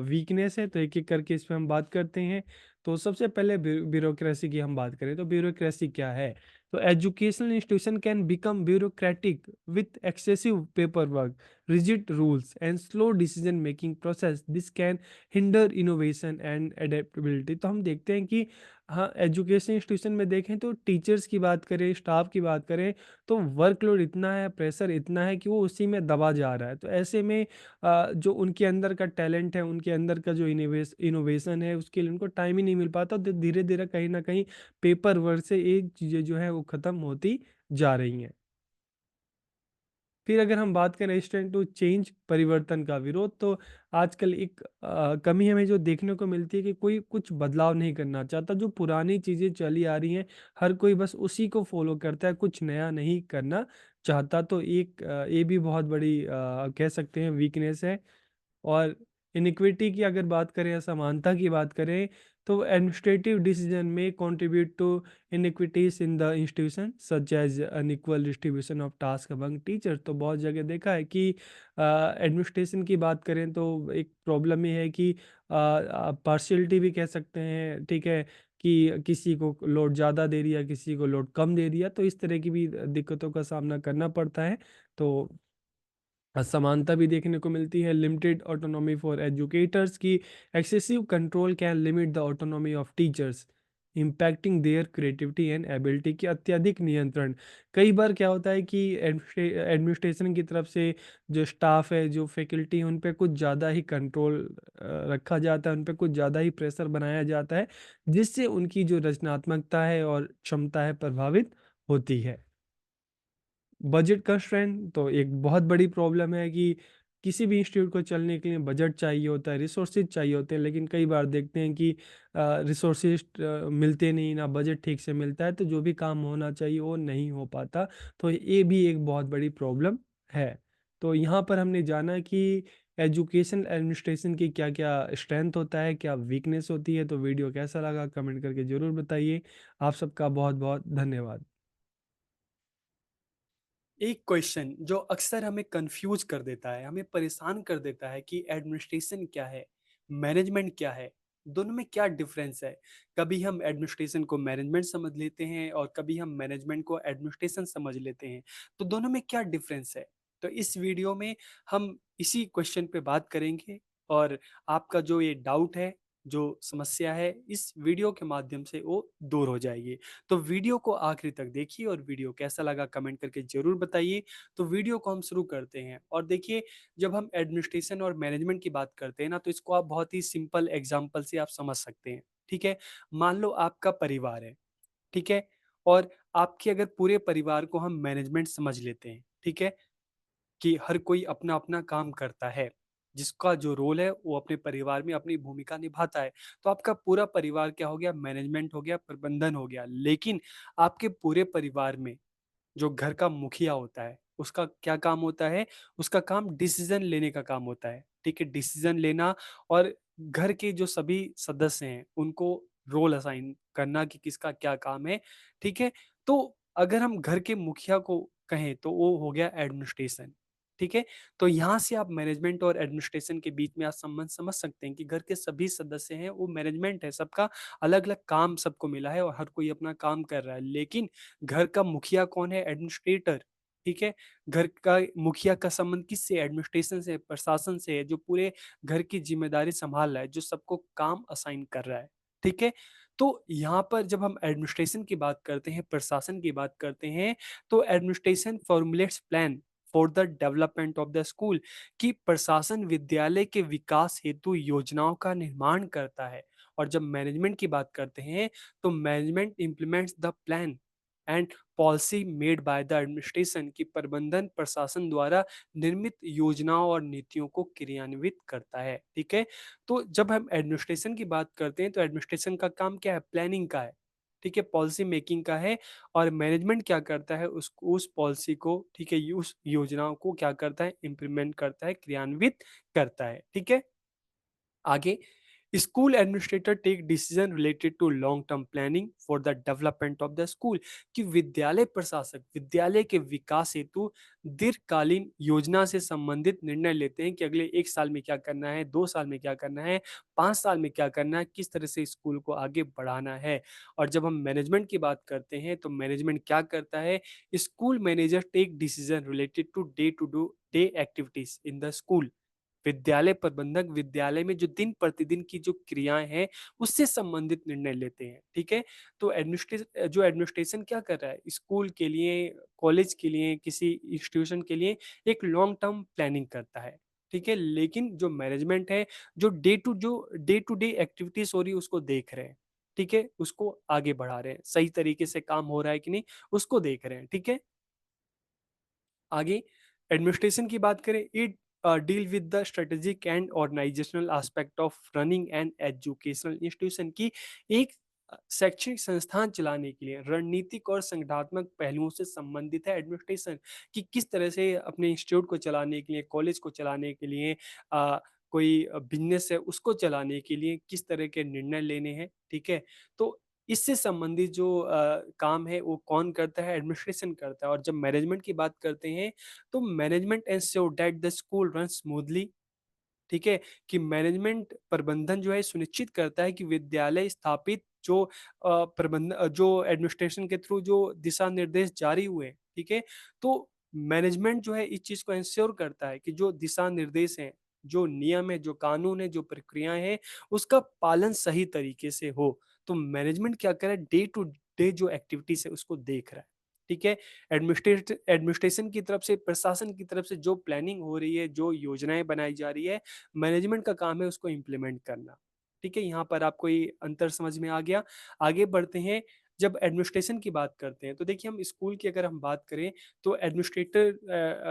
A: वीकनेस है। तो एक एक करके इस पे हम बात करते हैं। तो सबसे पहले ब्यूरोक्रेसी की हम बात करें तो ब्यूरोक्रेसी क्या है। तो educational institution can become bureaucratic with excessive paper work, rigid rules and slow decision making process. This can hinder innovation and adaptability। तो हम देखते हैं कि हाँ, एजुकेशन इंस्टीट्यूशन में देखें तो टीचर्स की बात करें, स्टाफ की बात करें, तो वर्कलोड इतना है, प्रेशर इतना है कि वो उसी में दबा जा रहा है। तो ऐसे में जो उनके अंदर का टैलेंट है, उनके अंदर का जो इनोवेशन है, उसके लिए उनको टाइम ही नहीं मिल पाता। तो धीरे धीरे कहीं ना कहीं पेपर वर्क से एक चीज़ें जो है वो ख़त्म होती जा रही हैं। फिर अगर हम बात करें रेजिस्टेंट टू चेंज, परिवर्तन का विरोध, तो आजकल एक कमी हमें जो देखने को मिलती है कि कोई कुछ बदलाव नहीं करना चाहता। जो पुरानी चीज़ें चली आ रही हैं, हर कोई बस उसी को फॉलो करता है, कुछ नया नहीं करना चाहता। तो एक ये भी बहुत बड़ी कह सकते हैं वीकनेस है। और इनिक्विटी की अगर बात करें, असमानता की बात करें, तो एडमिनिस्ट्रेटिव डिसीजन में contribute to inequities in the institution such as unequal distribution of task among teacher. तो बहुत जगह देखा है कि एडमिनिस्ट्रेशन की बात करें तो एक प्रॉब्लम ये है कि पार्शियलिटी भी कह सकते हैं, ठीक है, कि किसी को लोड ज़्यादा दे दिया, किसी को लोड कम दे दिया, तो इस तरह की भी दिक्कतों का सामना करना पड़ता है। तो असमानता भी देखने को मिलती है। लिमिटेड ऑटोनॉमी फॉर एजुकेटर्स की excessive control can limit the autonomy of teachers, impacting their creativity and ability की अत्यधिक नियंत्रण। कई बार क्या होता है कि एडमिनिस्ट्रेशन की तरफ से जो स्टाफ है, जो फैकल्टी है, उन पे कुछ ज़्यादा ही कंट्रोल रखा जाता है, उन पे कुछ ज़्यादा ही प्रेशर बनाया जाता है, जिससे उनकी जो रचनात्मकता है और क्षमता है प्रभावित होती है। बजट कंस्ट्रेंट तो एक बहुत बड़ी प्रॉब्लम है कि किसी भी इंस्टीट्यूट को चलने के लिए बजट चाहिए होता है, रिसोर्सेज चाहिए होते हैं, लेकिन कई बार देखते हैं कि रिसोर्सेज मिलते नहीं, ना बजट ठीक से मिलता है, तो जो भी काम होना चाहिए वो नहीं हो पाता। तो ये भी एक बहुत बड़ी प्रॉब्लम है। तो यहाँ पर हमने जाना कि एजुकेशन एडमिनिस्ट्रेशन की क्या क्या स्ट्रेंथ होता है, क्या वीकनेस होती है। तो वीडियो कैसा लगा कमेंट करके ज़रूर बताइए। आप सबका बहुत बहुत धन्यवाद। एक क्वेश्चन जो अक्सर हमें कंफ्यूज कर देता है, हमें परेशान कर देता है कि एडमिनिस्ट्रेशन क्या है, मैनेजमेंट क्या है, दोनों में क्या डिफरेंस है। कभी हम एडमिनिस्ट्रेशन को मैनेजमेंट समझ लेते हैं और कभी हम मैनेजमेंट को एडमिनिस्ट्रेशन समझ लेते हैं। तो दोनों में क्या डिफरेंस है? तो इस वीडियो में हम इसी क्वेश्चन पे बात करेंगे और आपका जो ये डाउट है, जो समस्या है, इस वीडियो के माध्यम से वो दूर हो जाएगी। तो वीडियो को आखिरी तक देखिए और वीडियो कैसा लगा कमेंट करके ज़रूर बताइए। तो वीडियो को हम शुरू करते हैं और देखिए, जब हम एडमिनिस्ट्रेशन और मैनेजमेंट की बात करते हैं ना, तो इसको आप बहुत ही सिंपल एग्जांपल से आप समझ सकते हैं। ठीक है? मान लो आपका परिवार है, ठीक है? और आपके अगर पूरे परिवार को हम मैनेजमेंट समझ लेते हैं, ठीक है? कि हर कोई अपना-अपना काम करता है, जिसका जो रोल है वो अपने परिवार में अपनी भूमिका निभाता है। तो आपका पूरा परिवार क्या हो गया? मैनेजमेंट हो गया, प्रबंधन हो गया। लेकिन आपके पूरे परिवार में जो घर का मुखिया होता है, उसका क्या काम होता है? उसका काम डिसीज़न लेने का काम होता है, ठीक है? डिसीज़न लेना और घर के जो सभी सदस्य हैं, उनको रोल असाइन करना कि किसका क्या काम है, ठीक है? तो अगर हम घर के मुखिया को कहें, तो वो हो गया एडमिनिस्ट्रेशन, ठीक है? तो यहाँ से आप मैनेजमेंट और एडमिनिस्ट्रेशन के बीच में आप संबंध समझ सकते हैं कि घर के सभी सदस्य हैं, वो मैनेजमेंट है, सबका अलग-अलग काम सबको मिला है और हर कोई अपना काम कर रहा है। लेकिन घर का मुखिया कौन है? एडमिनिस्ट्रेटर, ठीक है? घर का मुखिया का संबंध किससे? एडमिनिस्ट्रेशन से, प्रशासन से है, जो पूरे घर की ज़िम्मेदारी सँभाल रहा है, जो सबको काम असाइन कर रहा है, ठीक है? तो यहाँ पर जब हम एडमिनिस्ट्रेशन की बात करते हैं, प्रशासन की बात करते हैं, तो administration formulates plan for the development of the school, कि प्रशासन विद्यालय के विकास हेतु योजनाओं का निर्माण करता है। और जब मैनेजमेंट की बात करते हैं, तो management implements the plan and policy made by the administration, की प्रबंधन प्रशासन द्वारा निर्मित योजनाओं और नीतियों को क्रियान्वित करता है, ठीक है? तो जब हम एडमिनिस्ट्रेशन की बात करते हैं, तो एडमिनिस्ट्रेशन का काम क्या है? प्लानिंग का है, ठीक है? पॉलिसी मेकिंग का है। और मैनेजमेंट क्या करता है? उस पॉलिसी को, ठीक है, उस योजनाओं को क्या करता है? इम्प्लीमेंट करता है, क्रियान्वित करता है, ठीक है? आगे, school administrator take decision related to long term planning for the development of the school, कि विद्यालय प्रशासक विद्यालय के विकास हेतु दीर्घकालीन योजना से संबंधित निर्णय लेते हैं कि अगले 1 साल में क्या करना है, 2 साल में क्या करना है, 5 साल में क्या करना है, किस तरह से स्कूल को आगे बढ़ाना है। और जब हम मैनेजमेंट की बात करते हैं, तो मैनेजमेंट क्या करता है? School manager take decision related to day activities in the school, विद्यालय प्रबंधक विद्यालय में जो दिन प्रतिदिन की जो क्रियाएँ हैं, उससे संबंधित निर्णय लेते हैं, ठीक है? तो जो एडमिनिस्ट्रेशन क्या कर रहा है, स्कूल के लिए, कॉलेज के लिए, किसी इंस्टीट्यूशन के लिए एक लॉन्ग टर्म प्लानिंग करता है, ठीक है? लेकिन जो मैनेजमेंट है, जो डे टू डे एक्टिविटीज़ हो रही है, उसको देख रहे हैं, ठीक है? उसको आगे बढ़ा रहे हैं, सही तरीके से काम हो रहा है कि नहीं, उसको देख रहे हैं, ठीक है? आगे एडमिनिस्ट्रेशन की बात करें, it deal with the strategic and organizational aspect of running and educational institution, की एक शैक्षणिक संस्थान चलाने के लिए रणनीतिक और संगठनात्मक पहलुओं से संबंधित है एडमिनिस्ट्रेशन, कि किस तरह से अपने इंस्टीट्यूट को चलाने के लिए, कॉलेज को चलाने के लिए, कोई बिजनेस है उसको चलाने के लिए किस तरह के निर्णय लेने हैं, ठीक है? तो इससे संबंधित जो काम है वो कौन करता है? एडमिनिस्ट्रेशन करता है। और जब मैनेजमेंट की बात करते हैं, तो management ensure that the school run smoothly, ठीक है? कि मैनेजमेंट प्रबंधन जो है सुनिश्चित करता है कि विद्यालय स्थापित जो जो एडमिनिस्ट्रेशन के थ्रू जो दिशा निर्देश जारी हुए हैं, ठीक है? तो मैनेजमेंट जो है इस चीज़ को एंश्योर करता है कि जो दिशा निर्देश हैं, जो नियम है, जो कानून है, जो प्रक्रियाएँ हैं, उसका पालन सही तरीके से हो। तो मैनेजमेंट क्या कर रहा है? डे टू डे जो एक्टिविटीज़ है उसको देख रहा है, ठीक है? एडमिनिस्ट्रेशन की तरफ से, प्रशासन की तरफ से जो प्लानिंग हो रही है, जो योजनाएँ बनाई जा रही है, मैनेजमेंट का काम है उसको इम्प्लीमेंट करना। ठीक है? यहाँ पर आपको ये अंतर समझ में आ गया। आगे बढ़ते हैं, जब एडमिनिस्ट्रेशन की बात करते हैं, तो देखिए हम स्कूल की अगर हम बात करें, तो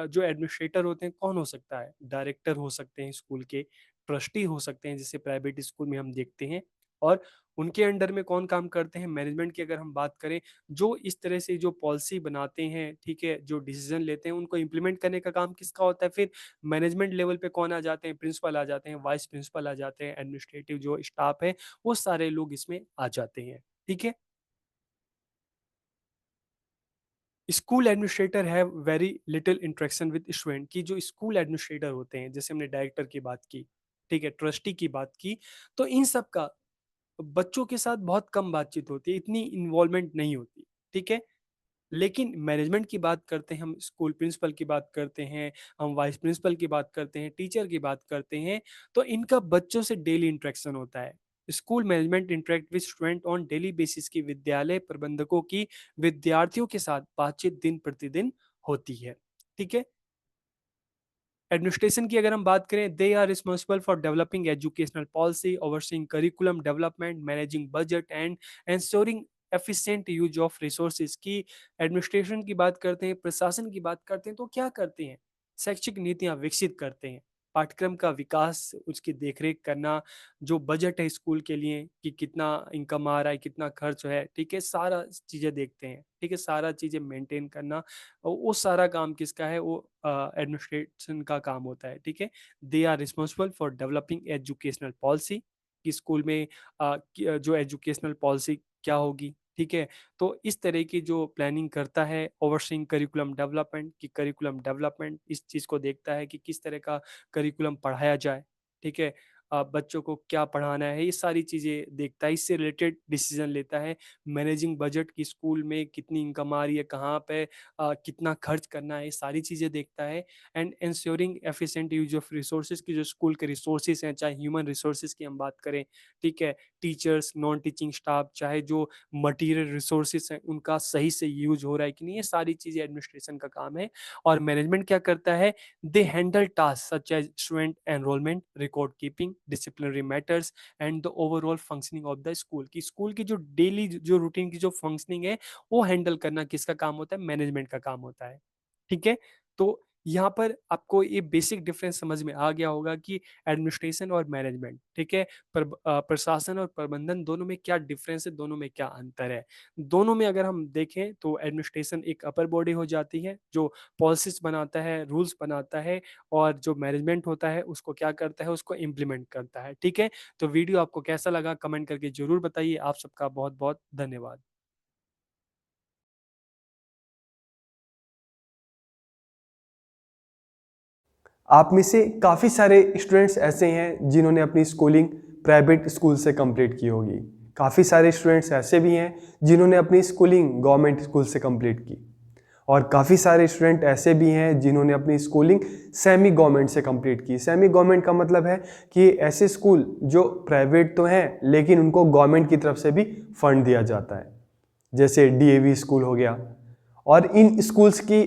A: जो एडमिनिस्ट्रेटर होते हैं कौन हो सकता है? डायरेक्टर हो सकते हैं स्कूल के, ट्रस्टी हो सकते हैं जैसे प्राइवेट स्कूल में हम देखते हैं। और उनके अंडर में कौन काम करते हैं? मैनेजमेंट की अगर हम बात करें, जो इस तरह से जो पॉलिसी बनाते हैं, ठीक है? जो डिसीज़न लेते हैं, उनको इम्प्लीमेंट करने का काम किसका होता है फिर? मैनेजमेंट लेवल पे कौन आ जाते हैं? प्रिंसिपल आ जाते हैं, वाइस प्रिंसिपल आ जाते हैं, एडमिनिस्ट्रेटिव जो स्टाफ है, वो सारे लोग इसमें आ जाते हैं, ठीक है?
B: School administrator have very little interaction with student. की जो स्कूल एडमिनिस्ट्रेटर होते हैं, जैसे हमने डायरेक्टर की बात की, ठीक है, ट्रस्टी की बात की, तो इन सब का बच्चों के साथ बहुत कम बातचीत होती है, इतनी इन्वॉल्वमेंट नहीं होती, ठीक है। लेकिन मैनेजमेंट की बात करते हैं, हम स्कूल प्रिंसिपल की बात करते हैं, हम वाइस प्रिंसिपल की बात करते हैं, टीचर की बात करते हैं, तो इनका बच्चों से डेली इंटरेक्शन होता है। School management interact with student on daily basis की विद्यालय प्रबंधकों की विद्यार्थियों के साथ बातचीत दिन प्रतिदिन होती है, ठीक है। एडमिनिस्ट्रेशन की अगर हम बात करें, they are responsible for developing educational policy, overseeing curriculum development, managing budget and ensuring efficient use of resources. की एडमिनिस्ट्रेशन की बात करते हैं, प्रशासन की बात करते हैं, तो क्या करते हैं? शैक्षिक नीतियां विकसित करते हैं, पाठ्यक्रम का विकास, उसकी देखरेख करना, जो बजट है स्कूल के लिए कि कितना इनकम आ रहा है, कितना खर्च है, ठीक है, सारा चीजें देखते हैं, ठीक है, सारा चीजें मेंटेन करना, और वो सारा काम किसका है? वो एडमिनिस्ट्रेशन का काम होता है, ठीक है। They are responsible for developing educational policy, कि स्कूल में जो एजुकेशनल पॉलिसी क्या होगी, ठीक है। तो इस तरह की जो प्लानिंग करता है, ओवरसीइंग करिकुलम डेवलपमेंट, की करिकुलम डेवलपमेंट इस चीज़ को देखता है कि किस तरह का करिकुलम पढ़ाया जाए, ठीक है। बच्चों को क्या पढ़ाना है, ये सारी चीज़ें देखता है, इससे रिलेटेड डिसीजन लेता है। मैनेजिंग बजट, की स्कूल में कितनी इनकम आ रही है, कहाँ पे कितना खर्च करना है, ये सारी चीज़ें देखता है। And ensuring efficient use of resources, की जो स्कूल के रिसोर्सेज हैं, चाहे ह्यूमन रिसोर्सेज की हम बात करें, ठीक है, टीचर्स, नॉन टीचिंग स्टाफ, चाहे जो मटीरियल रिसोर्सेज हैं, उनका सही से यूज हो रहा है कि नहीं, ये सारी चीज़ें एडमिनिस्ट्रेशन का काम है। और मैनेजमेंट क्या करता है? They handle task such as student enrolment, record keeping, disciplinary matters and the overall functioning of the school. की स्कूल की जो डेली जो रूटीन की जो फंक्शनिंग है, वो हैंडल करना किसका काम होता है? मैनेजमेंट का काम होता है, ठीक है। तो यहाँ पर आपको ये बेसिक डिफरेंस समझ में आ गया होगा कि एडमिनिस्ट्रेशन और मैनेजमेंट, ठीक है, प्रशासन और प्रबंधन, दोनों में क्या डिफरेंस है, दोनों में क्या अंतर है। दोनों में अगर हम देखें तो एडमिनिस्ट्रेशन एक अपर बॉडी हो जाती है जो पॉलिसीज बनाता है, रूल्स बनाता है, और जो मैनेजमेंट होता है उसको क्या करता है? उसको इम्प्लीमेंट करता है, ठीक है। तो वीडियो आपको कैसा लगा कमेंट करके जरूर बताइए। आप सबका बहुत बहुत धन्यवाद।
C: आप में से काफ़ी सारे स्टूडेंट्स ऐसे हैं जिन्होंने अपनी स्कूलिंग प्राइवेट स्कूल से कंप्लीट की होगी। काफ़ी सारे स्टूडेंट्स ऐसे भी हैं जिन्होंने अपनी स्कूलिंग गवर्नमेंट स्कूल से कंप्लीट की, और काफ़ी सारे स्टूडेंट ऐसे भी हैं जिन्होंने अपनी स्कूलिंग सेमी गवर्नमेंट से कंप्लीट की। सेमी गवर्नमेंट का मतलब है कि ऐसे स्कूल जो प्राइवेट तो हैं लेकिन उनको गवर्नमेंट की तरफ से भी फंड दिया जाता है, जैसे डीएवी स्कूल हो गया। और इन स्कूल्स की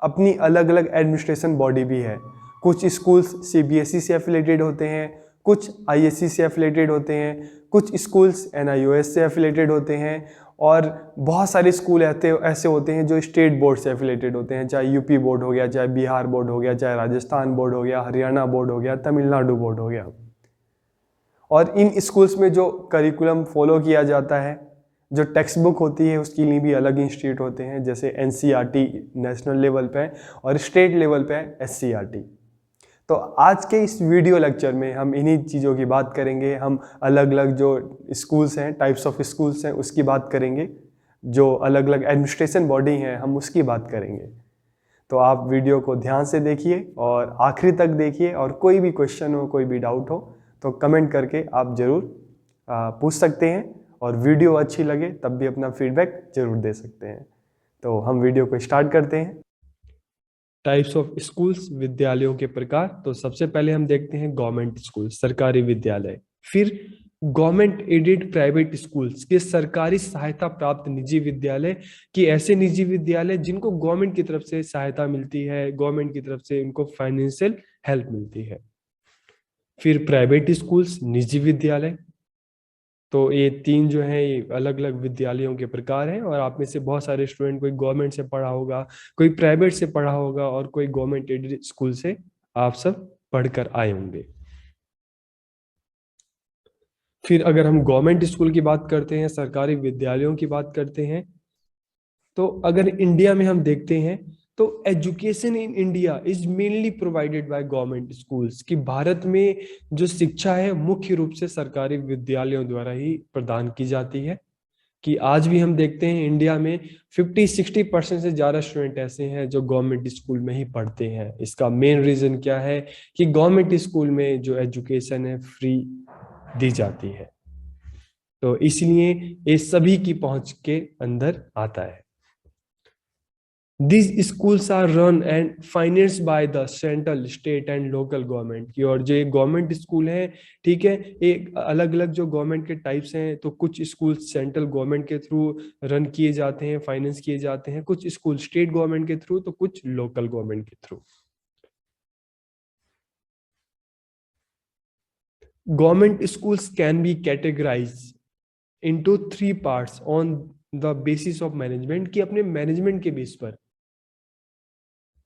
C: अपनी अलग अलग एडमिनिस्ट्रेशन बॉडी भी है। कुछ स्कूल्स सीबीएसई से एफिलेटेड होते हैं, कुछ आईएससी से एफिलेटेड होते हैं, कुछ स्कूल्स एनआईओएस से एफिलेटेड होते हैं, और बहुत सारे स्कूल ऐसे होते हैं जो स्टेट बोर्ड से एफिलेटेड होते हैं, चाहे यूपी बोर्ड हो गया, चाहे बिहार बोर्ड हो गया, चाहे राजस्थान बोर्ड हो गया, हरियाणा बोर्ड हो गया, तमिलनाडु बोर्ड हो गया। और इन स्कूल्स में जो करिकुलम फॉलो किया जाता है, जो टेक्स्ट बुक होती है, उसके लिए भी अलग इंस्टीट्यूट होते हैं, जैसे एनसीईआरटी नेशनल लेवल पे है और स्टेट लेवल पे है एससीईआरटी। तो आज के इस वीडियो लेक्चर में हम इन्हीं चीज़ों की बात करेंगे। हम अलग अलग जो स्कूल्स हैं, टाइप्स ऑफ स्कूल्स हैं, उसकी बात करेंगे। जो अलग अलग एडमिनिस्ट्रेशन बॉडी हैं, हम उसकी बात करेंगे। तो आप वीडियो को ध्यान से देखिए और आखिरी तक देखिए, और कोई भी क्वेश्चन हो, कोई भी डाउट हो तो कमेंट करके आप ज़रूर पूछ सकते हैं, और वीडियो अच्छी लगे तब भी अपना फीडबैक ज़रूर दे सकते हैं। तो हम वीडियो को स्टार्ट करते हैं।
A: टाइप्स ऑफ स्कूल्स, विद्यालयों के प्रकार। तो सबसे पहले हम देखते हैं गवर्नमेंट स्कूल, सरकारी विद्यालय। फिर गवर्नमेंट एडेड प्राइवेट स्कूल्स के सरकारी सहायता प्राप्त निजी विद्यालय, कि ऐसे निजी विद्यालय जिनको गवर्नमेंट की तरफ से सहायता मिलती है, गवर्नमेंट की तरफ से उनको फाइनेंशियल हेल्प मिलती है। फिर प्राइवेट स्कूल्स, निजी विद्यालय। तो ये तीन जो है ये अलग अलग विद्यालयों के प्रकार हैं, और आप में से बहुत सारे स्टूडेंट कोई गवर्नमेंट से पढ़ा होगा, कोई प्राइवेट से पढ़ा होगा, और कोई गवर्नमेंट एडेड स्कूल से आप सब पढ़कर आए होंगे। फिर अगर हम गवर्नमेंट स्कूल की बात करते हैं, सरकारी विद्यालयों की बात करते हैं, तो अगर इंडिया में हम देखते हैं तो education in India is mainly provided by government schools, कि भारत में जो शिक्षा है मुख्य रूप से सरकारी विद्यालयों द्वारा ही प्रदान की जाती है।
C: कि आज भी हम देखते हैं इंडिया में 50-60% से ज़्यादा स्टूडेंट ऐसे हैं जो गवर्नमेंट स्कूल में ही पढ़ते हैं। इसका मेन रीज़न क्या है कि गवर्नमेंट स्कूल में जो एजुकेशन है फ्री दी जाती है, तो इसलिए ये सभी की पहुंच के अंदर आता है। These schools are run and financed by the central, state and local government की। और जो गवर्नमेंट स्कूल है, ठीक है, एक अलग अलग जो गवर्नमेंट के टाइप्स हैं, तो कुछ स्कूल सेंट्रल गवर्नमेंट के थ्रू रन किए जाते हैं, फाइनेंस किए जाते हैं, कुछ स्कूल स्टेट गवर्नमेंट के थ्रू, तो कुछ लोकल गवर्नमेंट के through. Government schools can be categorized into 3 parts on the basis of management, कि अपने मैनेजमेंट के बेस पर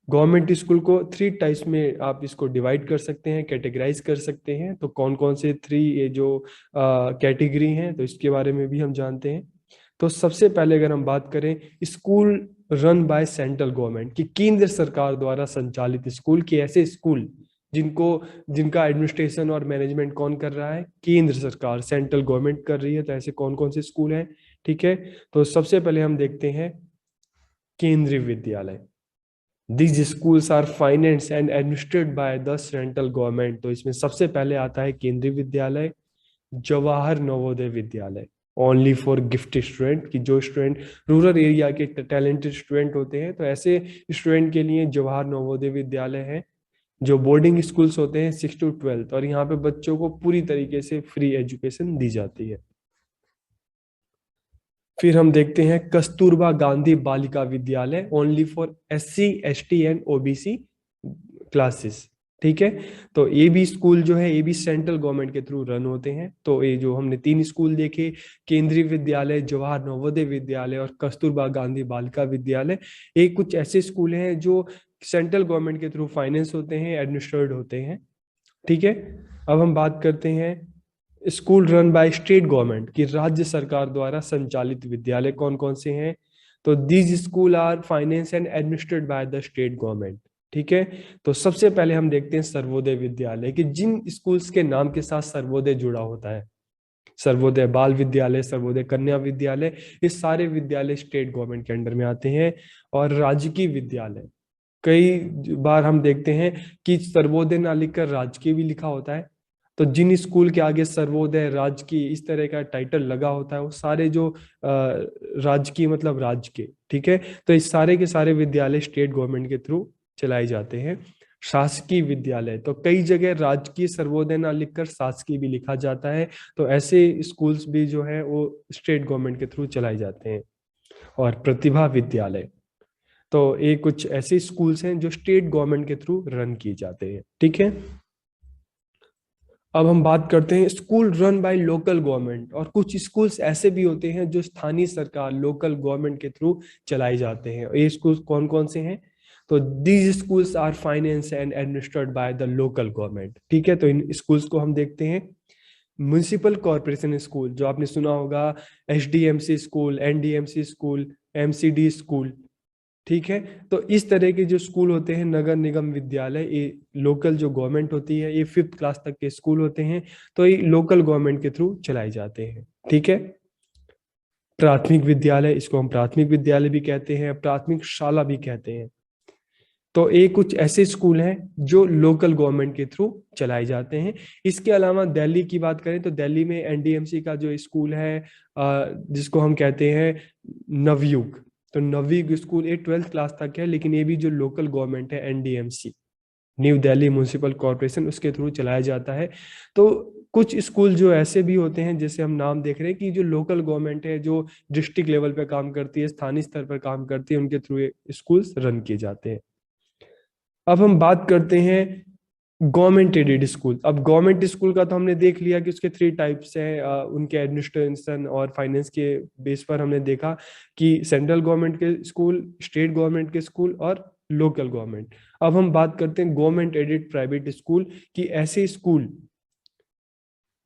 C: गवर्नमेंट स्कूल को 3 टाइप्स में आप इसको डिवाइड कर सकते हैं, कैटेगराइज कर सकते हैं। तो कौन कौन से 3 ये जो कैटेगरी हैं, तो इसके बारे में भी हम जानते हैं। तो सबसे पहले अगर हम बात करें school run by central government, कि केंद्र सरकार द्वारा संचालित स्कूल, कि ऐसे स्कूल जिनका एडमिनिस्ट्रेशन और मैनेजमेंट कौन कर रहा है, केंद्र सरकार, सेंट्रल गवर्नमेंट कर रही है। तो ऐसे कौन कौन से स्कूल हैं, ठीक है। तो सबसे पहले हम देखते हैं केंद्रीय विद्यालय। These schools are financed and administered by the central government। तो इसमें सबसे पहले आता है केंद्रीय विद्यालय, Jawahar Navodaya Vidyalaya, only for gifted student, कि जो स्टूडेंट रूरल एरिया के टैलेंटेड स्टूडेंट होते हैं, तो ऐसे स्टूडेंट के लिए जवाहर नवोदय विद्यालय है। जो बोर्डिंग स्कूल्स होते हैं 6 to 12, और यहाँ पे बच्चों को पूरी तरीके से फ्री एजुकेशन दी जाती है। फिर हम देखते हैं Kasturba Gandhi Balika Vidyalaya, only for SC ST and OBC classes, ठीक है। तो ये भी स्कूल जो है, ये भी सेंट्रल गवर्नमेंट के थ्रू रन होते हैं। तो ये जो हमने 3 स्कूल देखे, केंद्रीय विद्यालय, जवाहर नवोदय विद्यालय और कस्तूरबा गांधी बालिका विद्यालय, ये कुछ ऐसे स्कूल हैं जो सेंट्रल गवर्नमेंट के थ्रू फाइनेंस होते हैं, एडमिनिस्ट्रेटेड होते हैं, ठीक है। अब हम बात करते हैं school run by state government, की राज्य सरकार द्वारा संचालित विद्यालय कौन कौन से हैं। तो these school are finance and administrated by the state government, ठीक है। तो सबसे पहले हम देखते हैं सर्वोदय विद्यालय, कि जिन स्कूल्स के नाम के साथ सर्वोदय जुड़ा होता है, सर्वोदय बाल विद्यालय, सर्वोदय कन्या विद्यालय, ये सारे विद्यालय स्टेट गवर्नमेंट के अंडर में आते हैं। और राजकीय विद्यालय, कई बार हम देखते हैं कि सर्वोदय ना लिखकर राजकीय भी लिखा होता है। तो जिन स्कूल के आगे सर्वोदय, राजकीय इस तरह का टाइटल लगा होता है, वो सारे जो राजकीय मतलब राजकीय, ठीक है। तो इस सारे के सारे विद्यालय स्टेट गवर्नमेंट के थ्रू चलाए जाते हैं। शासकीय विद्यालय, तो कई जगह राजकीय सर्वोदय ना लिखकर शासकीय भी लिखा जाता है। तो ऐसे स्कूल्स भी जो है वो स्टेट गवर्नमेंट के थ्रू चलाए जाते हैं। और प्रतिभा विद्यालय, तो ये कुछ ऐसे स्कूल्स हैं जो स्टेट गवर्नमेंट के थ्रू रन किए जाते हैं, ठीक है। अब हम बात करते हैं school run by local government, और कुछ स्कूल्स ऐसे भी होते हैं जो स्थानीय सरकार, लोकल गवर्नमेंट के थ्रू चलाए जाते हैं। ये स्कूल्स कौन कौन से हैं, तो these schools are finance and administrated by the local government, ठीक है। तो इन स्कूल्स को हम देखते हैं म्युनिसिपल कॉर्पोरेशन स्कूल, जो आपने सुना होगा, SDMC school, NDMC school, MCD school, ठीक है। तो इस तरह के जो स्कूल होते हैं, नगर निगम विद्यालय, ये लोकल जो गवर्नमेंट होती है, ये 5th क्लास तक के स्कूल होते हैं, तो ये लोकल गवर्नमेंट के थ्रू चलाए जाते हैं, ठीक है। प्राथमिक विद्यालय, इसको हम प्राथमिक विद्यालय भी कहते हैं, प्राथमिक शाला भी कहते हैं। तो ये कुछ ऐसे स्कूल हैं जो लोकल गवर्नमेंट के थ्रू चलाए जाते हैं। इसके अलावा दिल्ली की बात करें तो दिल्ली में NDMC का जो स्कूल है, जिसको हम कहते हैं नवयुग, तो नवयुग स्कूल, ये 12th क्लास तक है, लेकिन ये भी जो लोकल गवर्नमेंट है NDMC, new Delhi municipal corporation, उसके थ्रू चलाया जाता है। तो कुछ स्कूल जो ऐसे भी होते हैं, जैसे हम नाम देख रहे हैं कि जो लोकल गवर्नमेंट है, जो डिस्ट्रिक्ट लेवल पे काम करती है, स्थानीय स्तर पर काम करती है, उनके थ्रू स्कूल्स रन किए जाते हैं। अब हम बात करते हैं गवर्नमेंट एडेड स्कूल। अब गवर्नमेंट स्कूल का तो हमने देख लिया कि उसके 3 टाइप्स हैं, उनके एडमिनिस्ट्रेशन और फाइनेंस के बेस पर हमने देखा कि सेंट्रल गवर्नमेंट के स्कूल, स्टेट गवर्नमेंट के स्कूल और लोकल गवर्नमेंट। अब हम बात करते हैं गवर्नमेंट एडेड प्राइवेट स्कूल, कि ऐसे school,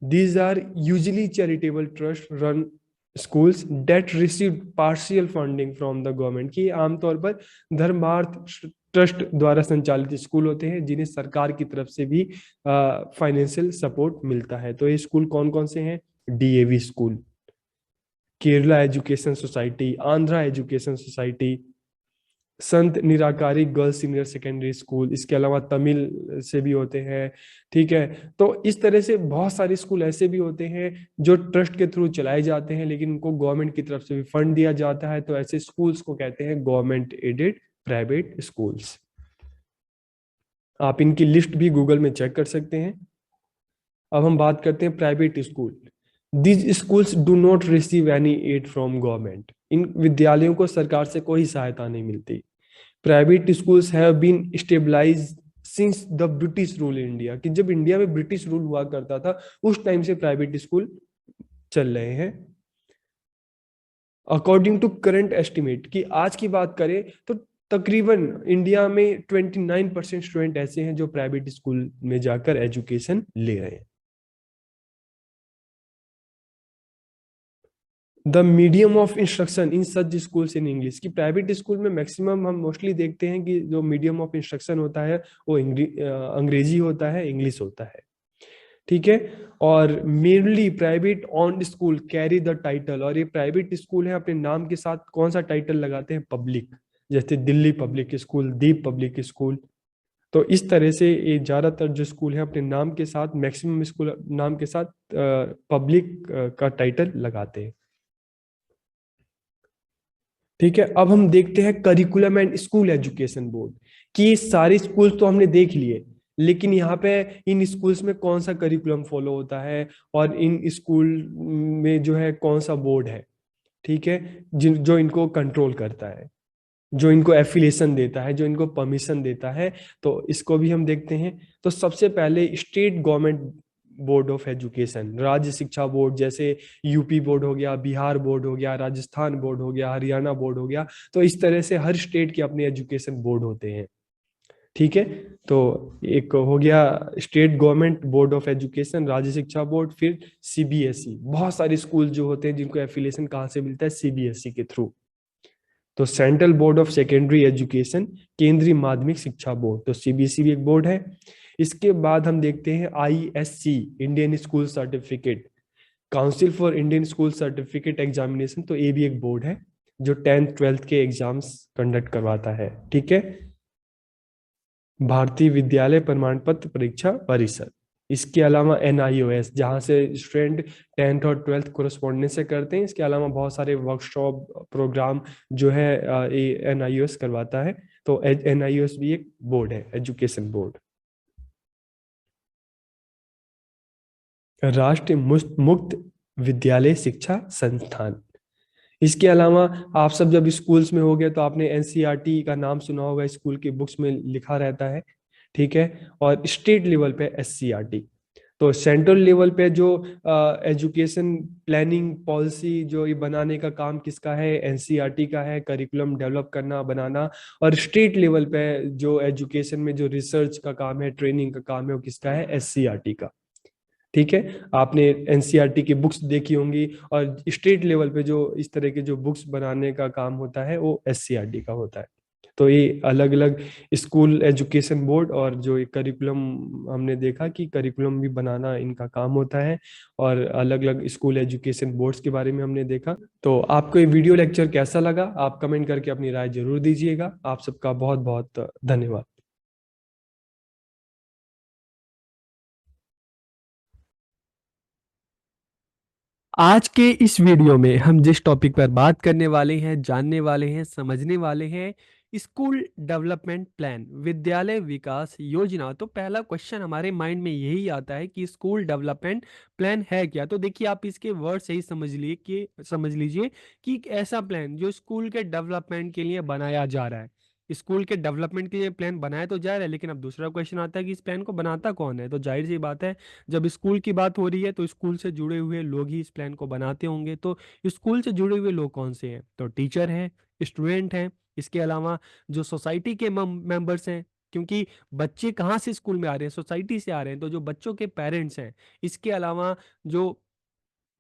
C: these are usually charitable trust run schools that receive partial funding from the government, की आमतौर पर धर्मार्थ ट्रस्ट द्वारा संचालित स्कूल होते हैं, जिन्हें सरकार की तरफ से भी फाइनेंशियल सपोर्ट मिलता है। तो ये स्कूल कौन कौन से हैं, DAV school, Kerala education society, Andhra education society, संत निराकारी गर्ल्स सीनियर सेकेंडरी स्कूल, इसके अलावा तमिल से भी होते हैं। ठीक है, तो इस तरह से बहुत सारे स्कूल ऐसे भी होते हैं जो ट्रस्ट के थ्रू चलाए जाते हैं, लेकिन उनको गवर्नमेंट की तरफ से भी फंड दिया जाता है, तो ऐसे स्कूल्स को कहते हैं गवर्नमेंट एडेड प्राइवेट स्कूल्स। आप इनकी लिस्ट भी गूगल में चेक कर सकते हैं। अब हम बात करते हैं private school. These schools do not receive any aid from government. इन विद्यालयों को सरकार से कोई सहायता नहीं मिलती। Private schools have been stabilised since the British rule in India, कि जब इंडिया में ब्रिटिश रूल हुआ करता था उस टाइम से प्राइवेट स्कूल चल रहे हैं। अकॉर्डिंग टू करंट एस्टिमेट, कि आज की बात करें तो तकरीबन इंडिया में 29% स्टूडेंट ऐसे हैं जो प्राइवेट स्कूल में जाकर एजुकेशन ले रहे हैं। The medium of instruction in such schools in English, की प्राइवेट स्कूल में मैक्सिमम हम मोस्टली देखते हैं कि जो मीडियम ऑफ इंस्ट्रक्शन होता है वो अंग्रेजी होता है, इंग्लिश होता है। ठीक है, और mainly private on school carry the title, और ये प्राइवेट स्कूल है अपने नाम के साथ कौन सा टाइटल लगाते हैं? पब्लिक, जैसे दिल्ली पब्लिक स्कूल, दीप पब्लिक स्कूल। तो इस तरह से ये ज्यादातर जो स्कूल है अपने नाम के साथ, मैक्सिमम स्कूल नाम के साथ पब्लिक का टाइटल लगाते हैं। ठीक है, अब हम देखते हैं curriculum and school education board, कि ये सारे स्कूल तो हमने देख लिए, लेकिन यहाँ पे इन स्कूल्स में कौन सा करिकुलम फॉलो होता है और इन स्कूल में जो है कौन सा बोर्ड है। ठीक है, जो इनको कंट्रोल करता है, जो इनको एफिलिएशन देता है, जो इनको परमिशन देता है, तो इसको भी हम देखते हैं। तो सबसे पहले state government board of education, राज्य शिक्षा बोर्ड, जैसे यूपी बोर्ड हो गया, बिहार बोर्ड हो गया, राजस्थान बोर्ड हो गया, हरियाणा बोर्ड हो गया। तो इस तरह से हर स्टेट के अपने एजुकेशन बोर्ड होते हैं। ठीक है, तो एक हो गया state government board of education, राज्य शिक्षा बोर्ड, फिर सीबीएसई। बहुत सारे स्कूल जो होते हैं जिनको एफिलिएशन कहाँ से मिलता है? सीबीएसई के थ्रू। तो central board of secondary education, केंद्रीय माध्यमिक शिक्षा बोर्ड, तो सीबीएसई भी एक बोर्ड है। इसके बाद हम देखते हैं ISC, Indian school certificate, council for Indian school certificate examination, तो ये भी एक बोर्ड है जो 10th 12th के एग्जाम्स कंडक्ट करवाता है। ठीक है, भारतीय विद्यालय प्रमाण पत्र परीक्षा परिषद। इसके अलावा एनआईओएस, जहाँ से स्टूडेंट 10th और 12th कोरस्पॉन्डेंस से करते हैं। इसके अलावा बहुत सारे वर्कशॉप प्रोग्राम जो है एनआईओएस करवाता है। तो एनआईओएस भी एक बोर्ड है, एजुकेशन बोर्ड। राष्ट्रीय मुक्त विद्यालय शिक्षा संस्थान। इसके अलावा आप सब जब स्कूल्स में हो गए तो आपने एनसीईआरटी का नाम सुना होगा, स्कूल की बुक्स में लिखा रहता है। ठीक है, और स्टेट लेवल पे एससीईआरटी। तो सेंट्रल लेवल पे जो एजुकेशन प्लानिंग पॉलिसी जो ये बनाने का काम किसका है? एनसीईआरटी का है, करिकुलम डेवलप करना बनाना। और स्टेट लेवल पे जो एजुकेशन में जो रिसर्च का काम है, ट्रेनिंग का काम है, वो किसका है? एससीईआरटी का। ठीक है, आपने एनसीईआरटी की बुक्स देखी होंगी, और स्टेट लेवल पे जो इस तरह के जो बुक्स बनाने का काम होता है वो एससीईआरटी का होता है। तो ये अलग अलग स्कूल एजुकेशन बोर्ड और जो करिकुलम हमने देखा कि करिकुलम भी बनाना इनका काम होता है, और अलग अलग स्कूल एजुकेशन बोर्ड्स के बारे में हमने देखा। तो आपको ये वीडियो लेक्चर कैसा लगा? आप कमेंट करके अपनी राय जरूर दीजिएगा। आप सबका बहुत बहुत धन्यवाद।
A: आज के इस वीडियो में हम जिस टॉपिक पर बात करने वाले हैं, जानने वाले हैं, समझने वाले हैं, स्कूल डेवलपमेंट प्लान, विद्यालय विकास योजना। तो पहला क्वेश्चन हमारे माइंड में यही आता है कि स्कूल डेवलपमेंट प्लान है क्या। तो देखिए, आप इसके वर्ड से ही समझ लीजिए कि एक ऐसा प्लान जो स्कूल के डेवलपमेंट के लिए बनाया जा रहा है। स्कूल के डेवलपमेंट के लिए प्लान बनाया तो जा रहा है, लेकिन अब दूसरा क्वेश्चन आता है कि इस प्लान को बनाता कौन है। तो जाहिर सी बात है, जब स्कूल की बात हो रही है तो स्कूल से जुड़े हुए लोग ही इस प्लान को बनाते होंगे। तो स्कूल से जुड़े हुए लोग कौन से हैं? तो टीचर हैं, स्टूडेंट हैं, इसके अलावा जो सोसाइटी के मेंबर्स हैं, क्योंकि बच्चे कहाँ से स्कूल में आ रहे हैं? सोसाइटी से आ रहे हैं, तो जो बच्चों के पेरेंट्स हैं। इसके अलावा जो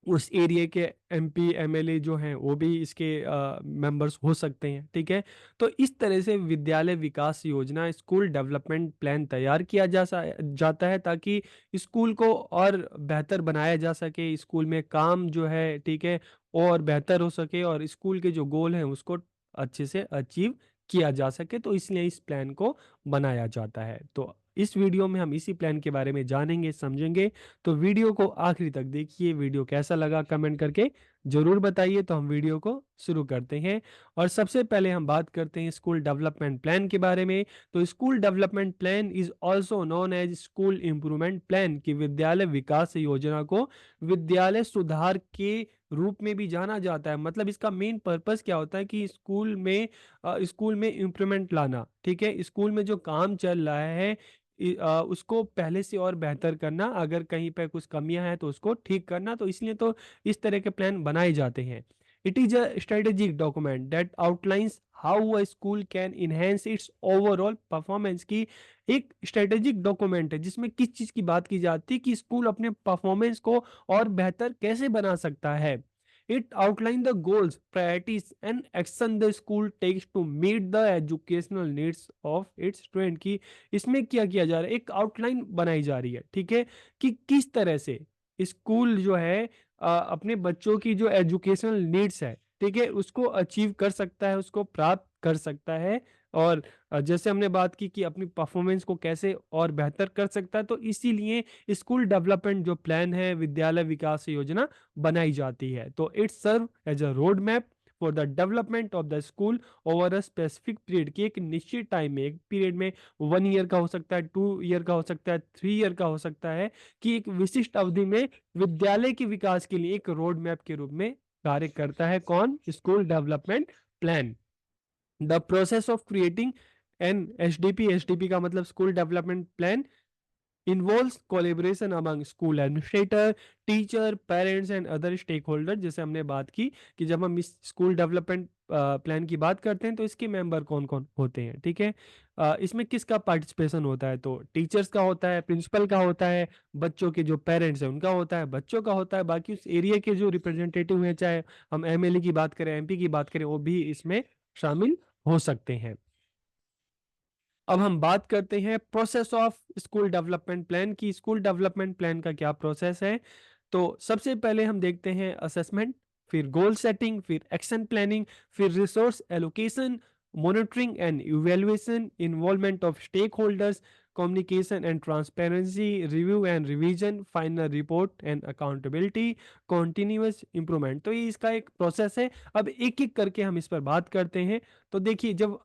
A: उस एरिया के एमपी एमएलए जो हैं वो भी इसके मेंबर्स हो सकते हैं। ठीक है, तो इस तरह से विद्यालय विकास योजना, स्कूल डेवलपमेंट प्लान तैयार किया जाता है, ताकि स्कूल को और बेहतर बनाया जा सके। स्कूल में काम जो है, ठीक है, और बेहतर हो सके और स्कूल के जो गोल हैं उसको अच्छे से अचीव किया जा सके, तो इसलिए इस प्लान को बनाया जाता है। तो इस वीडियो में हम इसी प्लान के बारे में जानेंगे, समझेंगे। तो वीडियो को आखिरी तक देखिए। वीडियो कैसा लगा कमेंट करके जरूर बताइए। तो हम वीडियो को शुरू करते हैं और सबसे पहले हम बात करते हैं स्कूल डेवलपमेंट प्लान के बारे में। तो school development plan is also known as school improvement plan, की विद्यालय विकास योजना को विद्यालय सुधार के रूप में भी जाना जाता है। मतलब इसका मेन पर्पस क्या होता है कि स्कूल में इम्प्रूवमेंट लाना, ठीक है, स्कूल में जो काम चल रहा है उसको पहले से और बेहतर करना, अगर कहीं पे कुछ कमियां हैं तो उसको ठीक करना। तो इसलिए तो इस तरह के प्लान बनाए जाते हैं। It is a strategic document that outlines how a school can enhance it's overall performance, की एक स्ट्रेटेजिक डॉक्यूमेंट है जिसमें किस चीज की बात की जाती है कि स्कूल अपने परफॉर्मेंस को और बेहतर कैसे बना सकता है। It outlined the goals, priorities and action the school takes to meet the educational needs of its student, की इसमें क्या किया जा रहा है, एक आउटलाइन बनाई जा रही है, ठीक है, कि किस तरह से स्कूल जो है अपने बच्चों की जो एजुकेशनल नीड्स है, ठीक है, उसको अचीव कर सकता है, उसको प्राप्त कर सकता है। और जैसे हमने बात की कि अपनी परफॉर्मेंस को कैसे और बेहतर कर सकता है, तो इसीलिए स्कूल डेवलपमेंट जो प्लान है, विद्यालय विकास योजना बनाई जाती है। तो it serve as a road map for the development of the school over a specific period, की एक निश्चित टाइम में, एक पीरियड में 1 ईयर का हो सकता है, 2 ईयर का हो सकता है, 3 ईयर का हो सकता है, कि एक विशिष्ट अवधि में विद्यालय के विकास के लिए एक रोड मैप के रूप में कार्य करता है। कौन? School development plan. The process of creating an SDP का मतलब school development plan involves collaboration among school administrator, teacher, parents and other stakeholder। जैसे हमने बात की कि जब हम इस स्कूल डेवलपमेंट प्लान की बात करते हैं तो इसके मेंबर कौन कौन होते हैं, ठीक है। इसमें किसका पार्टिसिपेशन होता है? तो टीचर्स का होता है, प्रिंसिपल का होता है, बच्चों के जो पेरेंट्स हैं उनका होता है, बच्चों का होता है, बाकी उस एरिया के जो रिप्रेजेंटेटिव हैं, चाहे हम एमएलए की बात करें, एमपी की बात करें, वो भी इसमें शामिल हो सकते हैं। अब हम बात करते हैं process of school development plan की। स्कूल डेवलपमेंट प्लान का क्या प्रोसेस है? तो सबसे पहले हम देखते हैं असेसमेंट, फिर गोल सेटिंग, फिर एक्शन प्लानिंग, फिर resource allocation, monitoring and evaluation, involvement of stakeholders, communication and transparency, review and revision, final report and accountability, continuous improvement। तो ये इसका एक प्रोसेस है। अब एक एक करके हम इस पर बात करते हैं। तो देखिए, जब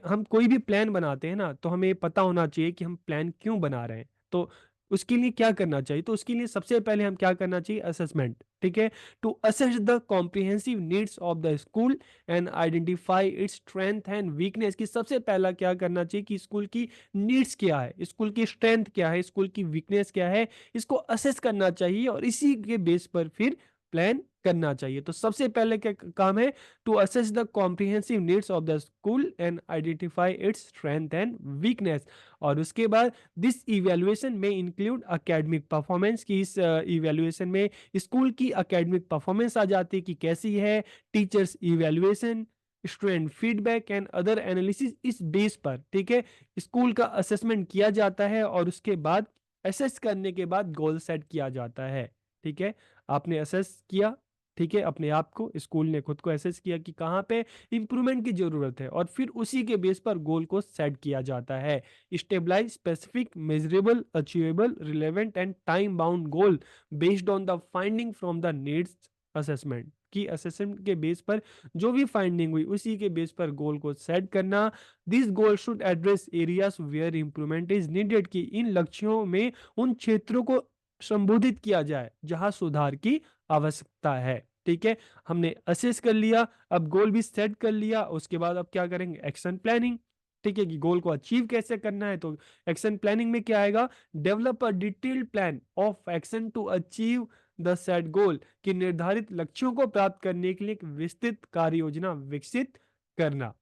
A: हम कोई भी प्लान बनाते हैं ना, तो हमें पता होना चाहिए कि हम प्लान क्यों बना रहे हैं। तो उसके लिए क्या करना चाहिए? तो उसके लिए सबसे पहले हम क्या करना चाहिए? असेसमेंट, ठीक है, to assess the comprehensive needs of the school and identify its strength and weakness, की सबसे पहला क्या करना चाहिए कि स्कूल की नीड्स क्या है, स्कूल की स्ट्रेंथ क्या है, स्कूल की वीकनेस क्या है, इसको असेस करना चाहिए और इसी के बेस पर फिर प्लान करना चाहिए। तो सबसे पहले क्या काम है? To assess the comprehensive needs of the school and identify its strength and weakness. और उसके बाद दिस इवैल्यूएशन में इंक्लूड एकेडमिक परफॉर्मेंस, की इस इवैल्यूएशन में स्कूल की एकेडमिक परफॉर्मेंस आ जाती है कि कैसी है, teachers evaluation, student feedback and other analysis, इस बेस पर, ठीक है, स्कूल का असेसमेंट किया जाता है और उसके बाद असेस करने के बाद गोल सेट किया जाता है, ठीक है। आपने असेस किया, ठीक है, अपने आप को, स्कूल ने खुद को असेस किया कि कहाँ पे इंप्रूवमेंट की जरूरत है और फिर उसी के बेस पर गोल को सेट किया जाता है। Stabilize specific, measurable, achievable, relevant and time bound goal based on the finding from the needs assessment, की असेसमेंट के बेस पर जो भी फाइंडिंग हुई उसी के बेस पर गोल को सेट करना। This goal should address areas where improvement is needed, की इन लक्ष्यों में उन क्षेत्रों को संबोधित किया जाए जहां सुधार की आवश्यकता है, ठीक है। हमने असेस कर लिया, अब गोल भी सेट कर लिया, उसके बाद अब क्या करेंगे? एक्शन प्लानिंग, ठीक है, कि गोल को अचीव कैसे करना है। तो एक्शन प्लानिंग में क्या आएगा? Develop a detailed plan of action to achieve the set goal, कि निर्धारित लक्ष्यों को प्राप्त करने के लिए एक विस्तृत कार्य योजना विकसित करना।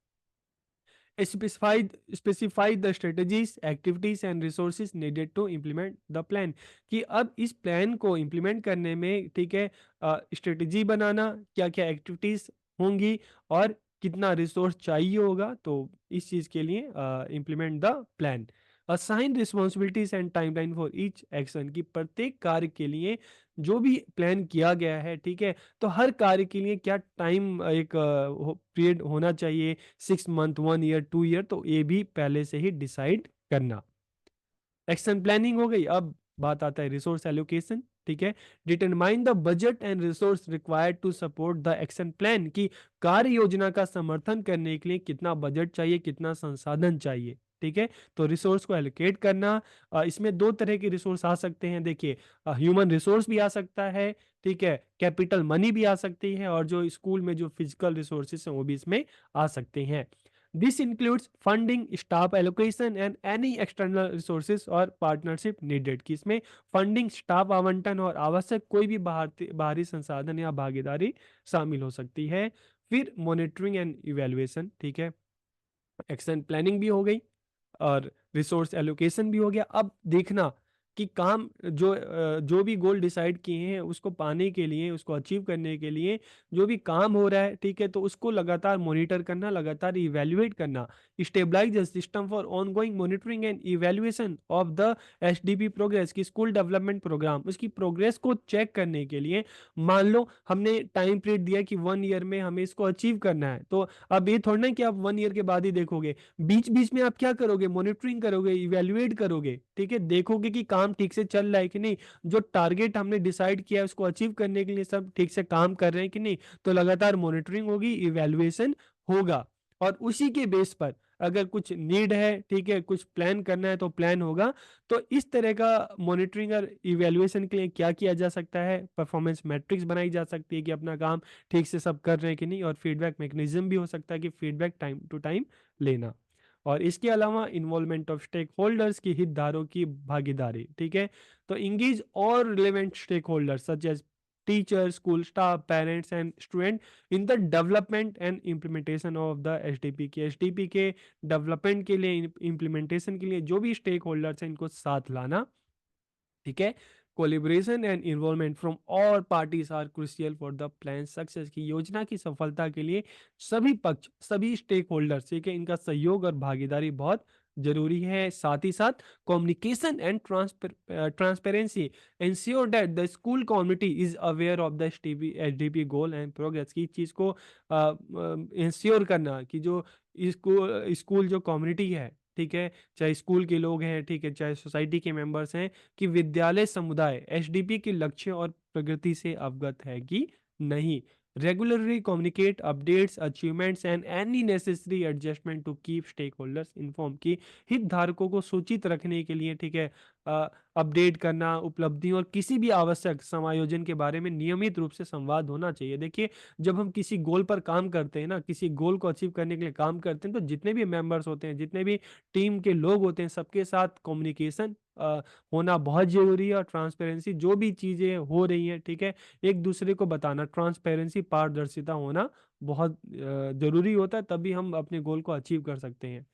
A: Specify the strategies, activities and resources needed to implement the plan, कि अब इस प्लान को इम्प्लीमेंट करने में, ठीक है, स्ट्रेटजी बनाना, क्या क्या एक्टिविटीज होंगी और कितना रिसोर्स चाहिए होगा, तो इस चीज के लिए implement the plan. Assign responsibilities and timeline for each action, की प्रत्येक कार्य के लिए जो भी प्लान किया गया है, ठीक है, तो हर कार्य के लिए क्या टाइम एक पीरियड होना चाहिए, 6 मंथ, 1 ईयर, 2 ईयर, तो ये भी पहले से ही डिसाइड करना। एक्शन प्लानिंग हो गई। अब बात आता है रिसोर्स एलोकेशन, ठीक है। Determine the budget and resource required to support the action plan, की कार्य योजना का समर्थन करने के लिए कितना बजट चाहिए, कितना संसाधन चाहिए, ठीक है। तो रिसोर्स को एलोकेट करना, इसमें दो तरह के रिसोर्स आ सकते हैं, देखिए, ह्यूमन रिसोर्स भी आ सकता है, ठीक है, कैपिटल मनी भी आ सकती है, और जो स्कूल में जो फिजिकल रिसोर्सेस हैं वो भी इसमें आ सकते हैं। This includes funding, staff allocation and any external resources और partnership needed, कि इसमें फंडिंग, स्टाफ आवंटन और आवश्यक कोई भी बाहरी संसाधन या भागीदारी शामिल हो सकती है। फिर मॉनिटरिंग एंड इवेल्युएशन, ठीक है, एक्शन प्लानिंग भी हो गई और रिसोर्स एलोकेशन भी हो गया। अब देखना कि काम जो भी गोल डिसाइड किए हैं उसको पाने के लिए, उसको अचीव करने के लिए जो भी काम हो रहा है, ठीक है, तो उसको लगातार मॉनिटर करना, लगातार इवैल्यूएट करना। Stabilise the system for ongoing monitoring and evaluation of the SDP progress, की स्कूल डेवलपमेंट प्रोग्राम, उसकी प्रोग्रेस को चेक करने के लिए। मान लो हमने टाइम पीरियड दिया कि 1 ईयर में हमें इसको अचीव करना है, तो अब ये थोड़ा ना कि आप 1 ईयर के बाद ही देखोगे, बीच बीच में आप क्या करोगे, मॉनिटरिंग करोगे, इवैल्यूएट करोगे, ठीक है, देखोगे कि काम ठीक से चल रहा है कि नहीं, जो टारगेट हमने डिसाइड किया है उसको अचीव करने के लिए सब ठीक से काम कर रहे हैं कि नहीं। तो लगातार मॉनिटरिंग होगी, इवैल्यूएशन होगा, और उसी के बेस पर अगर कुछ नीड है, ठीक है, कुछ प्लान करना है तो प्लान होगा। तो इस तरह का मॉनिटरिंग और इवैल्यूएशन के लिए क्या किया जा सकता है, परफॉर्मेंस मैट्रिक्स बनाई जा सकती है कि अपना काम ठीक से सब कर रहे हैं कि नहीं, और फीडबैक मैकेनिज्म भी हो सकता है कि फीडबैक टाइम टू टाइम लेना। और इसके अलावा इन्वॉल्वमेंट ऑफ स्टेक होल्डर्स की, हितधारकों की भागीदारी, ठीक है, तो इंगेज और relevant stakeholders such as teacher, school staff, parents and student in the development and implementation of the SDP, के एसडीपी के डेवलपमेंट के लिए, इम्प्लीमेंटेशन के लिए जो भी स्टेक होल्डर्स हैं इनको साथ लाना, ठीक है। Collaboration and involvement from all parties are crucial for the plan success, की योजना की सफलता के लिए सभी पक्ष, सभी स्टेक होल्डर्स, ठीक है, इनका सहयोग और भागीदारी बहुत जरूरी है। साथ ही साथ communication and transparency ensure that the school community is aware of the SDP goal and progress, की चीज को इंश्योर करना कि जो स्कूल जो कम्युनिटी है, ठीक है, चाहे स्कूल के लोग हैं, ठीक है, चाहे सोसाइटी के मेंबर्स हैं, कि विद्यालय समुदाय एसडीपी के लक्ष्य और प्रगति से अवगत है कि नहीं। Regularly communicate updates, achievements and any necessary adjustment to keep stakeholders inform, की हितधारकों को सूचित रखने के लिए, ठीक है, अपडेट करना, उपलब्धियों और किसी भी आवश्यक समायोजन के बारे में नियमित रूप से संवाद होना चाहिए। देखिए, जब हम किसी गोल पर काम करते हैं ना, किसी गोल को अचीव करने के लिए काम करते हैं, तो जितने भी मेंबर्स होते हैं, जितने भी टीम के लोग होते हैं, सबके साथ कम्युनिकेशन होना बहुत जरूरी है। और ट्रांसपेरेंसी, जो भी चीजें हो रही हैं, ठीक है, एक दूसरे को बताना, ट्रांसपेरेंसी, पारदर्शिता होना बहुत जरूरी होता है, तभी हम अपने गोल को अचीव कर सकते हैं।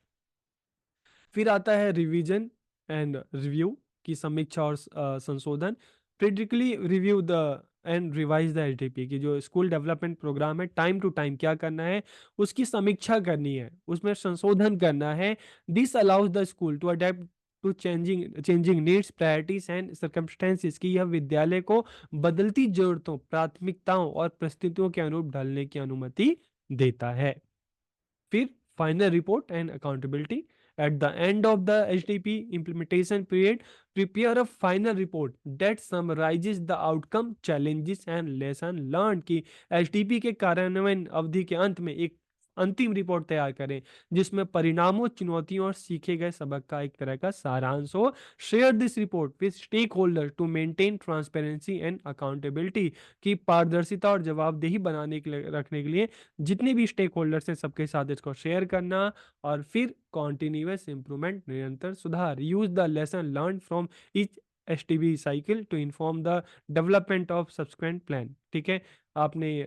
A: फिर आता है रिवीजन एंड रिव्यू, की समीक्षा और संशोधन। Periodically review the end revise the SDP, की जो स्कूल डेवलपमेंट प्रोग्राम है, टाइम टू टाइम क्या करना है, उसकी समीक्षा करनी है, उसमें संशोधन करना है। This allows the school to adapt to changing needs, priorities and circumstances, की यह विद्यालय को बदलती जरूरतों, प्राथमिकताओं और परिस्थितियों के अनुरूप ढलने की अनुमति देता है। फिर final report and accountability. At the end of the HDP implementation period, prepare a final report that summarizes the outcome, challenges and lesson learned, की HDP के कार्यान्वयन अवधि के अंत में एक अंतिम रिपोर्ट तैयार करें, जिसमें परिणामों, चुनौतियों और सीखे गए सबक का एक तरह का सारांश हो। Share this report with stakeholder to maintain transparency and accountability, की पारदर्शिता और जवाबदेही बनाने के लिए, रखने के लिए जितने भी स्टेक होल्डर्स हैं सबके साथ इसको शेयर करना। और फिर कॉन्टिन्यूअस इंप्रूवमेंट, निरंतर सुधार। Use the lesson learn from each STB cycle to inform the development of subsequent plan, ठीक है, आपने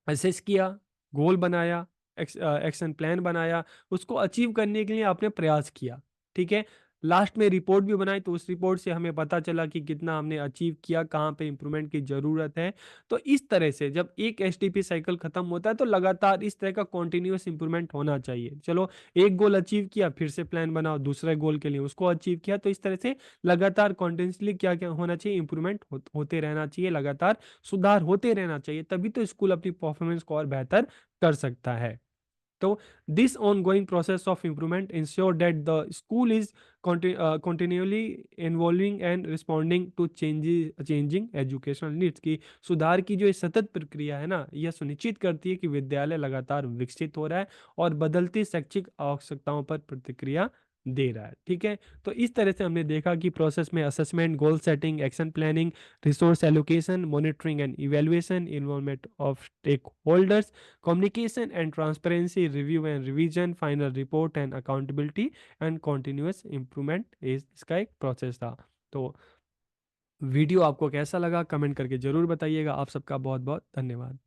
A: असेस किया, गोल बनाया, एक्शन प्लान बनाया, उसको अचीव करने के लिए आपने प्रयास किया, ठीक है, लास्ट में रिपोर्ट भी बनाई, तो उस रिपोर्ट से हमें पता चला कि कितना हमने अचीव किया, कहाँ पे इम्प्रूवमेंट की ज़रूरत है। तो इस तरह से जब एक एसटीपी साइकिल खत्म होता है तो लगातार इस तरह का कॉन्टिन्यूस इंप्रूवमेंट होना चाहिए। चलो, एक गोल अचीव किया, फिर से प्लान बनाओ दूसरे गोल के लिए, उसको अचीव किया, तो इस तरह से लगातार कॉन्टिन्यूसली क्या क्या होना चाहिए, इंप्रूवमेंट होते रहना चाहिए, लगातार सुधार होते रहना चाहिए, तभी तो स्कूल अपनी परफॉर्मेंस को और बेहतर कर सकता है। तो this ongoing process of improvement ensure that the school is continually involving and responding to changing educational needs। की सुधार की जो ये सतत प्रक्रिया है ना, यह सुनिश्चित करती है कि विद्यालय लगातार विकसित हो रहा है और बदलती शैक्षिक आवश्यकताओं पर प्रतिक्रिया दे रहा है। ठीक है, तो इस तरह से हमने देखा कि प्रोसेस में assessment, goal setting, action planning, resource allocation, monitoring and evaluation, involvement of stakeholders, communication and transparency, review and revision, final report and accountability and continuous improvement is इसका एक प्रोसेस था। तो वीडियो आपको कैसा लगा comment करके जरूर बताइएगा। आप सबका बहुत बहुत धन्यवाद।